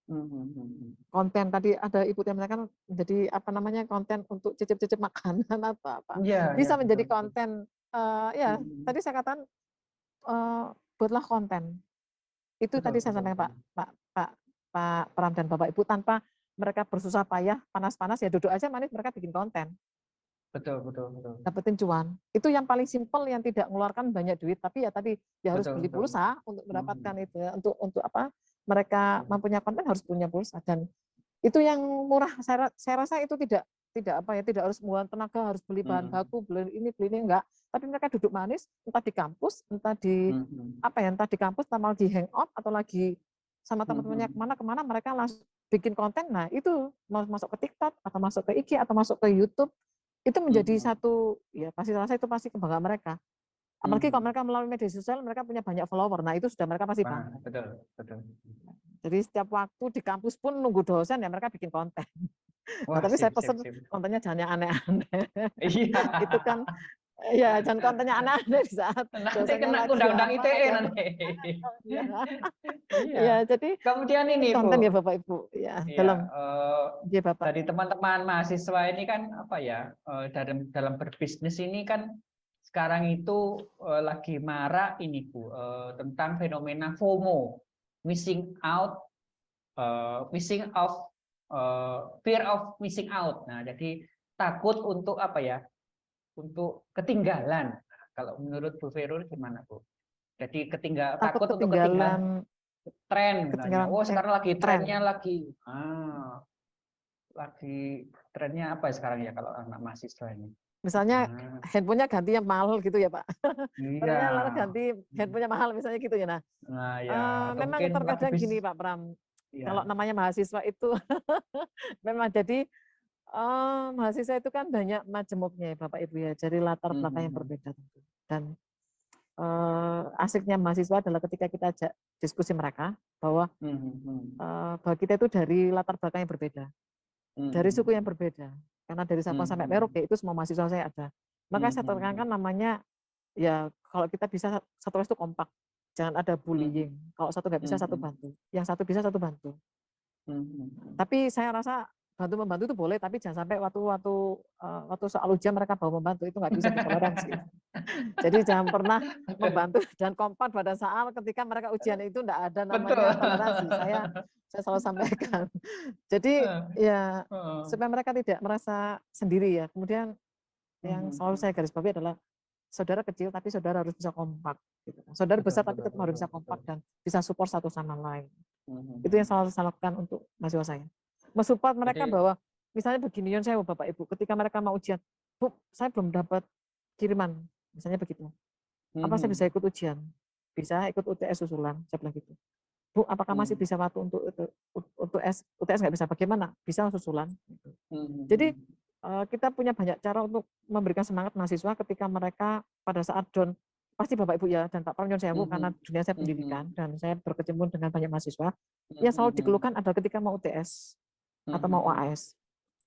Mhm. Mhm. Konten tadi ada ibu yang mengatakan menjadi konten untuk cicip-cicip makanan atau apa. Iya, iya Bisa betul, menjadi betul. konten ya Mhm. tadi saya katakan buatlah konten. Itu Betul, tadi saya betul, sampaikan betul. Pak Pak Pak Pak Pram dan Bapak Ibu, tanpa mereka bersusah payah, panas-panas ya duduk aja manis mereka bikin konten, Betul, betul, betul. dapetin cuan. Itu yang paling simpel yang tidak mengeluarkan banyak duit, tapi ya tadi ya harus Betul, beli betul. pulsa untuk mendapatkan Mhm. itu ya, untuk mereka Betul. mempunyai konten harus punya pulsa, dan itu yang murah. Saya rasa itu tidak harus mengeluarkan tenaga, harus beli bahan Mhm. baku, beli ini enggak. Tapi mereka duduk manis, entah di kampus, Mhm. entah di kampus, entah mau di hangout atau lagi sama teman-temannya Mhm. kemana-kemana, mereka langsung bikin konten. Nah itu mau masuk ke TikTok atau masuk ke IG atau masuk ke YouTube, itu menjadi Mhm. satu, ya pasti rasa itu pasti kebanggaan mereka. Apalagi kalau Mhm. mereka melalui media sosial, mereka punya banyak follower. Nah itu sudah mereka pasti Wah, bangga. betul, betul. Jadi setiap waktu di kampus pun nunggu dosen ya mereka bikin konten. Nah, Wah, tapi saya sip, sip, pesen sip. kontennya jangan yang aneh-aneh. Iya. Itu kan ya jangan kontennya aneh-aneh di saat Nanti dosennya kena lagi undang-undang ITE lagi nanti. ya. Iya. Ya, jadi Kemudian ini, Bu. konten ya Bapak Ibu. Ya, Iya, dalam dia Bapak. dari teman-teman mahasiswa ini kan apa ya, dalam berbisnis ini kan sekarang itu lagi marak ini, Bu, tentang fenomena FOMO, missing out, missing of fear of missing out. Nah, jadi takut untuk apa ya? Untuk ketinggalan. Kalau menurut Bu Vero gimana, Bu? Jadi Takut takut untuk ketinggalan ketinggalan tren misalnya. ketinggalan Oh, sekarang lagi trennya tren. lagi trennya apa sekarang ya kalau anak mahasiswa ini? Misalnya Ah, handphonenya ganti yang mahal gitu ya Pak. iya. Trennya lalu ganti handphonenya mahal misalnya gitu ya. Nah, Nah, ya, atau memang mungkin lagi terkadang bis gini Pak Pram, kalau ya. namanya mahasiswa itu memang jadi mahasiswa itu kan banyak majemuknya ya Bapak Ibu ya, dari latar belakang yang Mhm. berbeda tentu. Dan asiknya mahasiswa adalah ketika kita ajak diskusi mereka bahwa Mhm. bahwa kita itu dari latar belakang yang berbeda, dari suku yang Mhm. berbeda. Karena dari Sabang sampai Mhm. Merauke itu semua mahasiswa saya ada. Maka saya tekankan Mhm. namanya, ya kalau kita bisa satu itu kompak, jangan ada Mhm. bullying. Kalau satu nggak bisa satu Mhm. bantu, yang satu bisa satu bantu. Mhm. Tapi saya rasa bantu-membantu itu boleh, tapi jangan sampai waktu soal ujian mereka bawa membantu, itu nggak bisa ditoleransi. Jadi jangan pernah membantu dan kompak pada saat ketika mereka ujian, itu enggak ada Betul. namanya toleransi. Saya selalu sampaikan. Jadi ya Heeh. supaya mereka tidak merasa sendiri ya. Kemudian yang selalu saya Mhm. garis bawahi adalah saudara kecil tapi saudara harus bisa kompak gitu. Saudara Betul, besar tapi betul, tetap harus betul, bisa betul. kompak dan bisa support satu sama lain. Itu yang Mhm. selalu saya lakukan untuk mahasiswa saya. Mensupport mereka Jadi bahwa misalnya begini, Yon saya Bapak Ibu, ketika mereka mau ujian, Bu, saya belum dapat kiriman, misalnya begitu. Apa saya bisa ikut ujian? Bisa ikut UTS susulan, saya bilang gitu. Bu, apakah masih bisa waktu untuk UTS nggak bisa, bagaimana? Bisa susulan. Gitu. Jadi kita punya banyak cara untuk memberikan semangat mahasiswa ketika mereka pada saat down. Pasti Bapak Ibu ya, dan Pak Pram saya karena dunia saya pendidikan dan saya berkecimpung dengan banyak mahasiswa, yang selalu dikeluhkan adalah ketika mau UTS atau mau UAS.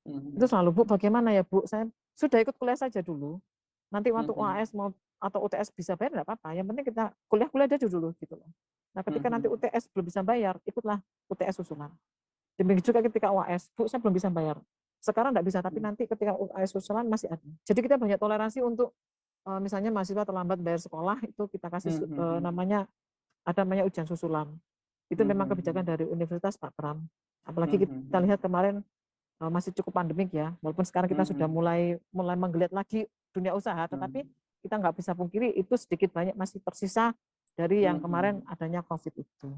Itu selalu, Bu, bagaimana ya Bu, saya sudah ikut kuliah saja dulu. Nanti waktu UAS mau atau UTS bisa bayar enggak apa-apa, yang penting kita kuliah aja dulu gitu loh. Nah, ketika nanti UTS belum bisa bayar, ikutlah UTS susulan. Demikian juga ketika UAS, Bu, saya belum bisa bayar. Sekarang enggak bisa, tapi nanti ketika UAS susulan masih ada. Jadi kita banyak toleransi untuk misalnya mahasiswa terlambat bayar sekolah, itu kita kasih namanya ujian susulan. Itu memang kebijakan dari Universitas Pak Pram. Apalagi kita lihat kemarin masih cukup pandemik ya, walaupun sekarang kita sudah mulai menggeliat lagi dunia usaha, tetapi kita nggak bisa pungkiri itu sedikit banyak masih tersisa dari yang kemarin adanya COVID itu.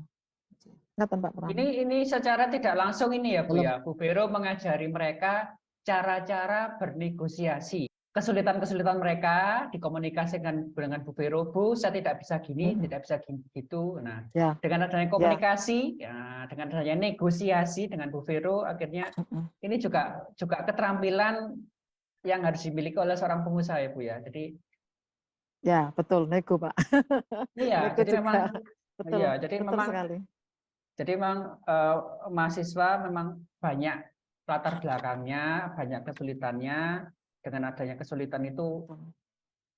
Ngatan Pak Pram. Ini secara tidak langsung ini ya Bu Belum. ya, Bu Vero mengajari mereka cara-cara bernegosiasi. Kesulitan-kesulitan mereka dikomunikasikan dengan Bu Vero, Bu, saya tidak bisa gini, tidak bisa gitu. Nah, Ya. dengan adanya komunikasi, ya, dengan adanya negosiasi dengan Bu Vero, akhirnya ini juga keterampilan yang harus dimiliki oleh seorang pengusaha ya Bu ya. Jadi ya betul, nego Pak. iya, nego jadi juga. memang Betul, iya, jadi betul memang sekali. jadi memang mahasiswa memang banyak latar belakangnya, banyak kesulitannya. Dengan adanya kesulitan itu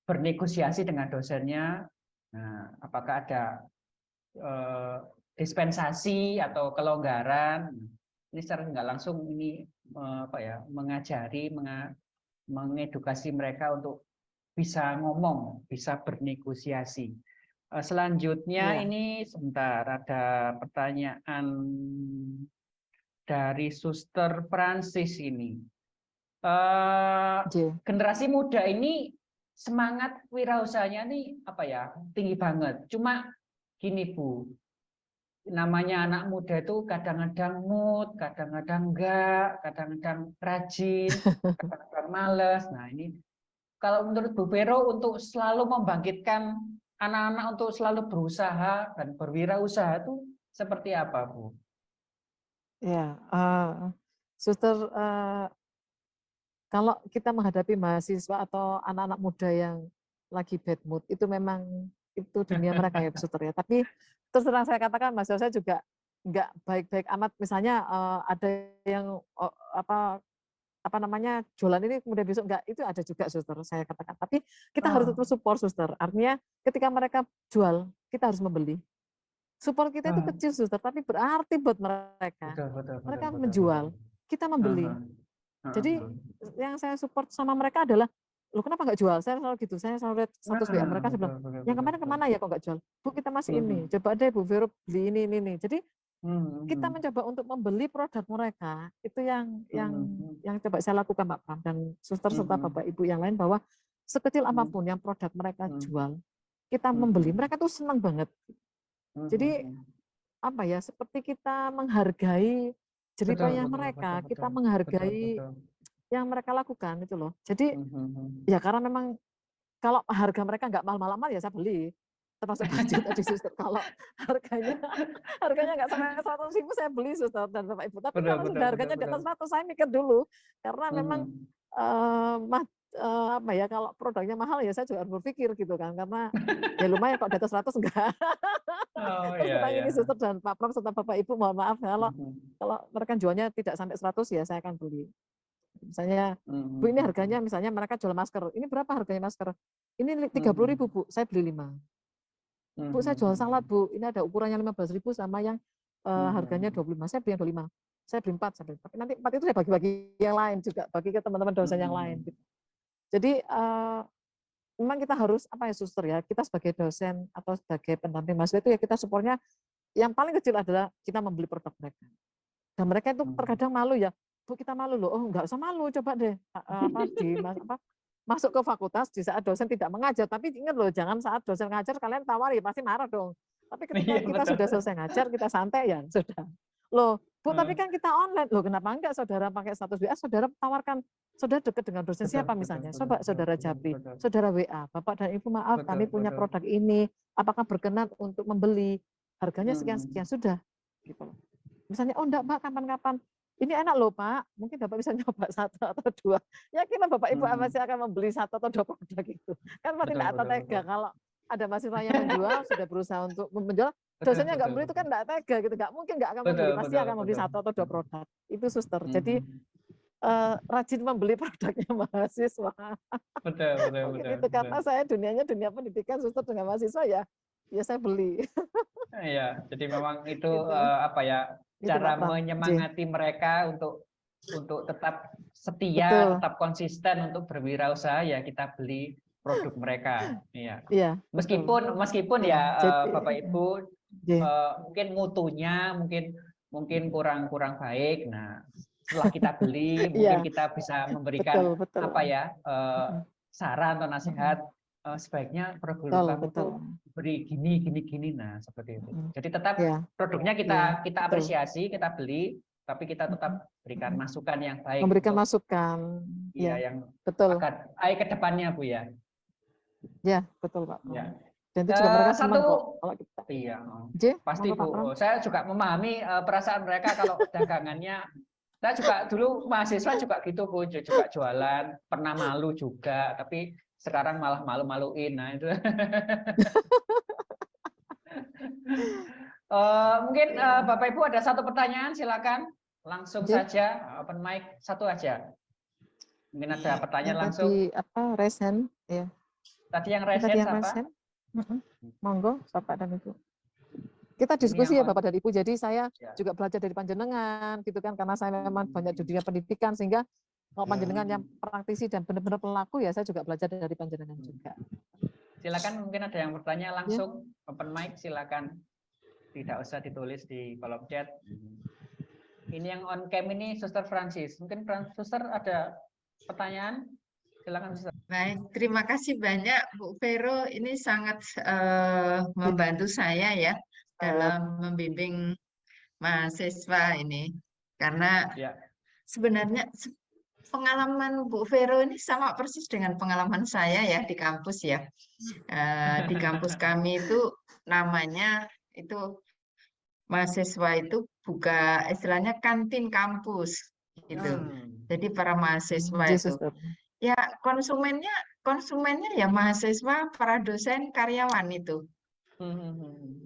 bernegosiasi dengan dosennya. Nah, apakah ada dispensasi atau kelonggaran? Ini secara nggak langsung ini mengajari, mengedukasi mereka untuk bisa ngomong, bisa bernegosiasi. Selanjutnya ini sebentar ada pertanyaan dari Suster Francis ini. Generasi muda ini semangat wirausahanya nih tinggi banget. Cuma gini Bu, namanya anak muda itu kadang-kadang mood, kadang-kadang enggak, kadang-kadang rajin, kadang-kadang males. Nah ini kalau menurut Bu Vero untuk selalu membangkitkan anak-anak untuk selalu berusaha dan berwirausaha itu seperti apa Bu? Ya, Suster, kalau kita menghadapi mahasiswa atau anak-anak muda yang lagi bad mood, itu memang itu dunia mereka ya, Suster ya. Tapi terus terang saya katakan, mahasiswa saya juga nggak baik-baik amat. Misalnya ada yang jualan ini kemudian besok enggak, itu ada juga Suster saya katakan. Tapi kita harus tetap support Suster. Artinya ketika mereka jual, kita harus membeli. Support kita itu kecil Suster, tapi berarti buat mereka. Mereka menjual, kita membeli. Jadi yang saya support sama mereka adalah, loh kenapa nggak jual? Saya selalu gitu, saya selalu lihat status WA mereka, saya bilang, yang kemarin kemana ya kok nggak jual? Bu, kita masih ini, coba deh Bu Vero beli ini. Jadi kita mencoba untuk membeli produk mereka, itu yang coba saya lakukan Pak Pram dan Suster serta Bapak Ibu yang lain, bahwa sekecil apapun yang produk mereka jual, kita membeli, mereka tuh senang banget. Jadi seperti kita menghargai jeripayah mereka, kita menghargai yang mereka lakukan itu loh. Jadi ya karena memang kalau harga mereka nggak mahal-mahal amat ya saya beli. Termasuk baju tadi Suster, kalau harganya nggak sampai 100.000 saya beli Suster dan Bapak Ibu. Tapi kalau sudah harganya di atas 100 saya mikir dulu, karena memang kalau produknya mahal ya saya juga harus berpikir gitu kan, karena ya lumayan kok di atas 100 enggak. Terus tentang ini Suster dan Pak Pram serta Bapak Ibu, mohon maaf kalau mereka jualnya tidak sampai 100 ya saya akan beli. Misalnya, Bu ini harganya, misalnya mereka jual masker, ini berapa harganya masker? Ini 30.000 Bu, saya beli 5. Bu saya jual salad Bu, ini ada ukurannya 15.000 sama yang harganya 25, saya beli yang 25. Saya beli 4, tapi nanti 4 itu saya bagi-bagi yang lain juga, bagi ke teman-teman dosen yang lain. Gitu. Jadi memang kita harus Suster ya, kita sebagai dosen atau sebagai pendamping mahasiswa itu ya kita supportnya yang paling kecil adalah kita membeli produk mereka. Dan mereka itu terkadang malu ya, Bu kita malu loh, oh nggak usah malu, coba deh masuk ke fakultas di saat dosen tidak mengajar, tapi ingat loh jangan saat dosen ngajar kalian tawari, pasti marah dong. Tapi ketika kita sudah selesai ngajar, kita santai ya sudah. Loh, Bu, tapi Hmm, kan kita online. Loh, kenapa enggak saudara pakai status WA, saudara tawarkan, saudara dekat dengan dosen betul, siapa betul, misalnya? betul, Coba betul, saudara betul, Japri, betul, saudara WA, Bapak dan Ibu maaf, betul, kami punya betul. produk ini, apakah berkenan untuk membeli? Harganya Hmm, sekian-sekian, sudah. Gitu loh. Misalnya, oh enggak Mbak, kapan-kapan. Ini enak loh Pak, mungkin Bapak bisa nyoba satu atau dua. Yakinlah Bapak Ibu hmm, masih akan membeli satu atau dua produk itu. Kan pasti betul, enggak betul, tega betul, kalau ada mahasiswa yang menjual, sudah berusaha untuk menjual, betul, dosennya nggak betul, beli itu kan betul, nggak tega gitu, nggak mungkin nggak akan membeli, betul, pasti betul, akan membeli betul. satu atau dua produk. Itu suster. Jadi Hmm, rajin membeli produknya mahasiswa. betul, betul, Mungkin betul, itu betul. karena saya dunianya dunia pendidikan, suster dengan mahasiswa ya, ya saya beli. Iya, jadi memang itu Itu, apa ya, itu cara Pak Pram. J. menyemangati mereka untuk tetap setia, Betul, tetap konsisten untuk berwirausaha ya kita beli produk mereka. Iya. iya betul. Meskipun Ya, ya jadi Bapak Ibu J. mungkin mutunya mungkin mungkin kurang kurang baik. Nah, setelah kita beli mungkin Iya, kita bisa memberikan betul betul. apa ya Mm-mm, saran atau mm-mm. nasihat sebaiknya produk Betul kamu betul. tuh beri gini gini gini. Nah, seperti itu. Mm-mm. Jadi tetap Ya, produknya ya kita betul. apresiasi, kita beli, tapi kita Mm-mm, tetap berikan mm-mm. masukan yang baik Memberikan untuk masukan, ya ya yang betul, akan ke depannya Bu ya. ya betul Pak Pram. Ya. Dan itu juga mereka senang Satu kok kalau kita. iya, J, pasti monggo Bu. Pak Pram. Saya juga memahami perasaan mereka kalau dagangannya. Saya juga dulu mahasiswa juga gitu Bu, juga jualan, pernah malu juga, tapi sekarang malah malu-maluin. Nah, itu. Mungkin Ya. Bapak Ibu ada satu pertanyaan, silakan langsung J, saja open mic satu aja. Mungkin ada yang pertanyaan langsung. tadi apa resen, ya. Tadi yang Yang tadi resen yang siapa? resen. Mm-mm. Monggo Bapak dan Ibu. Kita Ini yang diskusi ya on. Bapak dan Ibu. Jadi saya Ya. juga belajar dari panjenengan gitu kan, karena saya memang banyak di dunia pendidikan, sehingga kalau panjenengan yang praktisi dan benar-benar pelaku ya saya juga belajar dari panjenengan juga. Silakan mungkin ada yang bertanya Ya. langsung open mic, silakan. Tidak usah ditulis di kolom chat. Ini yang on cam ini Suster Francis. Mungkin Suster ada pertanyaan? Silakan Suster. Baik, terima kasih banyak Bu Vero. Ini sangat membantu saya ya dalam membimbing mahasiswa ini. Karena Ya. sebenarnya pengalaman Bu Vero ini sama persis dengan pengalaman saya ya di kampus ya. Di kampus kami itu namanya itu mahasiswa itu buka istilahnya kantin kampus gitu. Jadi para mahasiswa J, itu Suster. ya konsumennya ya mahasiswa, para dosen, karyawan itu.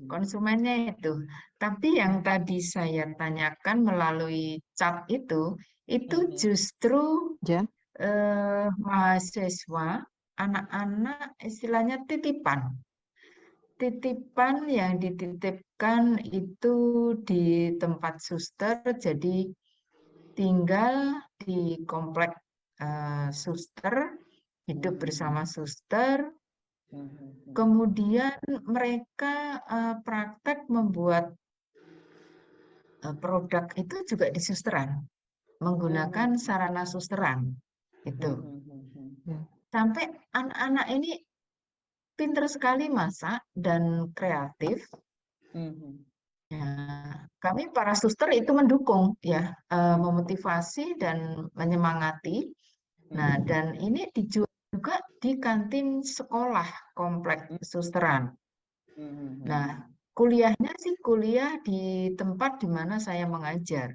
Konsumennya itu. Tapi yang tadi saya tanyakan melalui chat itu justru Ya. mahasiswa, anak-anak istilahnya titipan. Titipan yang dititipkan itu di tempat suster, jadi tinggal di komplek suster, hidup bersama suster, kemudian mereka praktek membuat produk itu juga di susteran, menggunakan sarana susteran. Itu. Sampai anak-anak ini pinter sekali masak dan kreatif. Ya, kami para suster itu mendukung ya, memotivasi dan menyemangati. Nah, dan ini dijual juga di kantin sekolah komplek susteran. Nah, kuliahnya sih kuliah di tempat di mana saya mengajar.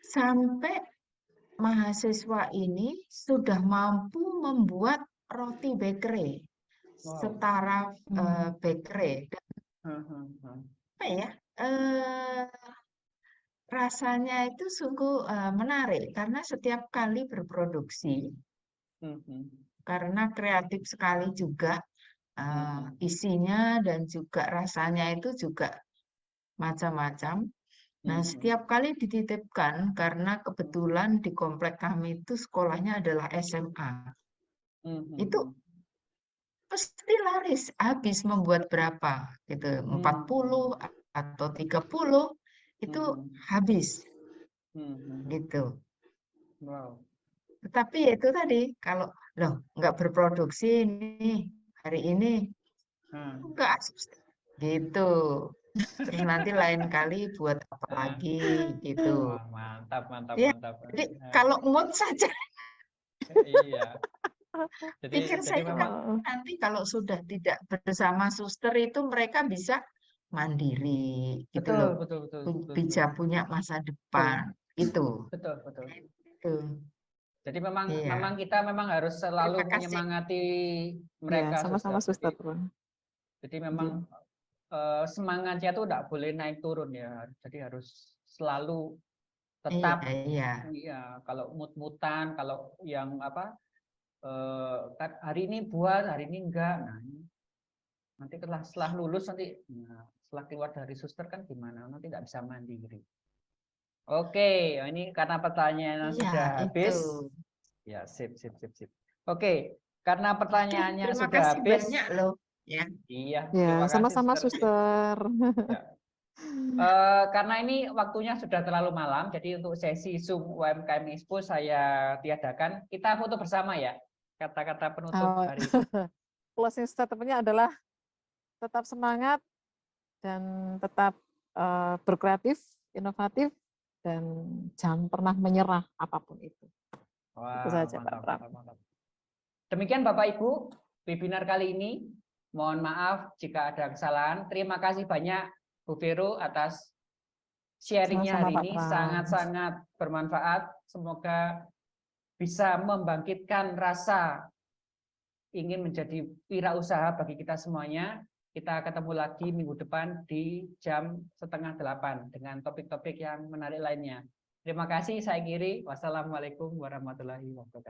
Sampai mahasiswa ini sudah mampu membuat roti bakery, setara bakery. Apa ya? Rasanya itu sungguh menarik karena setiap kali berproduksi, karena kreatif sekali juga isinya dan juga rasanya itu juga macam-macam. Nah, setiap kali dititipkan karena kebetulan di komplek kami itu sekolahnya adalah SMA. Itu pasti laris, habis membuat berapa gitu, 40 atau 30 itu habis gitu. Tetapi itu tadi kalau nggak berproduksi nih hari ini enggak gitu. Terus nanti lain kali buat apa Nah, lagi gitu. wah, mantap, mantap, Ya, mantap. jadi kalau mood saja Iya. Jadi pikir jadi saya memang nanti kalau sudah tidak bersama suster itu mereka bisa mandiri gitu betul, loh. betul, betul, betul, betul, Bisa punya masa betul, depan itu. betul, betul. Itu. Jadi memang memang Iya. kita memang harus selalu Terima kasih. menyemangati Ya, mereka, sama-sama suster. suster. Bro. Jadi memang semangatnya tuh tidak boleh naik turun ya. Jadi harus selalu Iya, tetap iya. ya kalau mut-mutan, kalau yang apa kan hari ini buat, hari ini enggak. Nah, ini nanti setelah lulus nanti nah, setelah keluar dari suster kan gimana? Nanti tidak bisa mandiri. Oke, ini karena pertanyaannya Iya, sudah itu. habis. Ya, sip, sip, sip, sip. Oke, karena Oke, pertanyaannya terima sudah kasih habis. banyak loh. Ya. Iya, Ya, terima kasih, sama-sama suster. suster. Ya. Karena ini waktunya sudah terlalu malam, jadi untuk sesi Zoom UMKM Expo saya tiadakan. Kita foto bersama ya, kata-kata penutup Oh, hari ini. closing statement-nya adalah tetap semangat dan tetap berkreatif, inovatif, dan jangan pernah menyerah apapun itu. Itu Wah, saja Pak mantap, Pram. mantap, mantap. Demikian Bapak Ibu, webinar kali ini. Mohon maaf jika ada kesalahan. Terima kasih banyak Bu Vero atas sharingnya Sama-sama hari Pak ini. Pram. Sangat-sangat bermanfaat. Semoga bisa membangkitkan rasa ingin menjadi wirausaha bagi kita semuanya. Kita ketemu lagi minggu depan di jam 7:30 dengan topik-topik yang menarik lainnya. Terima kasih, saya Giri. Wassalamualaikum warahmatullahi wabarakatuh.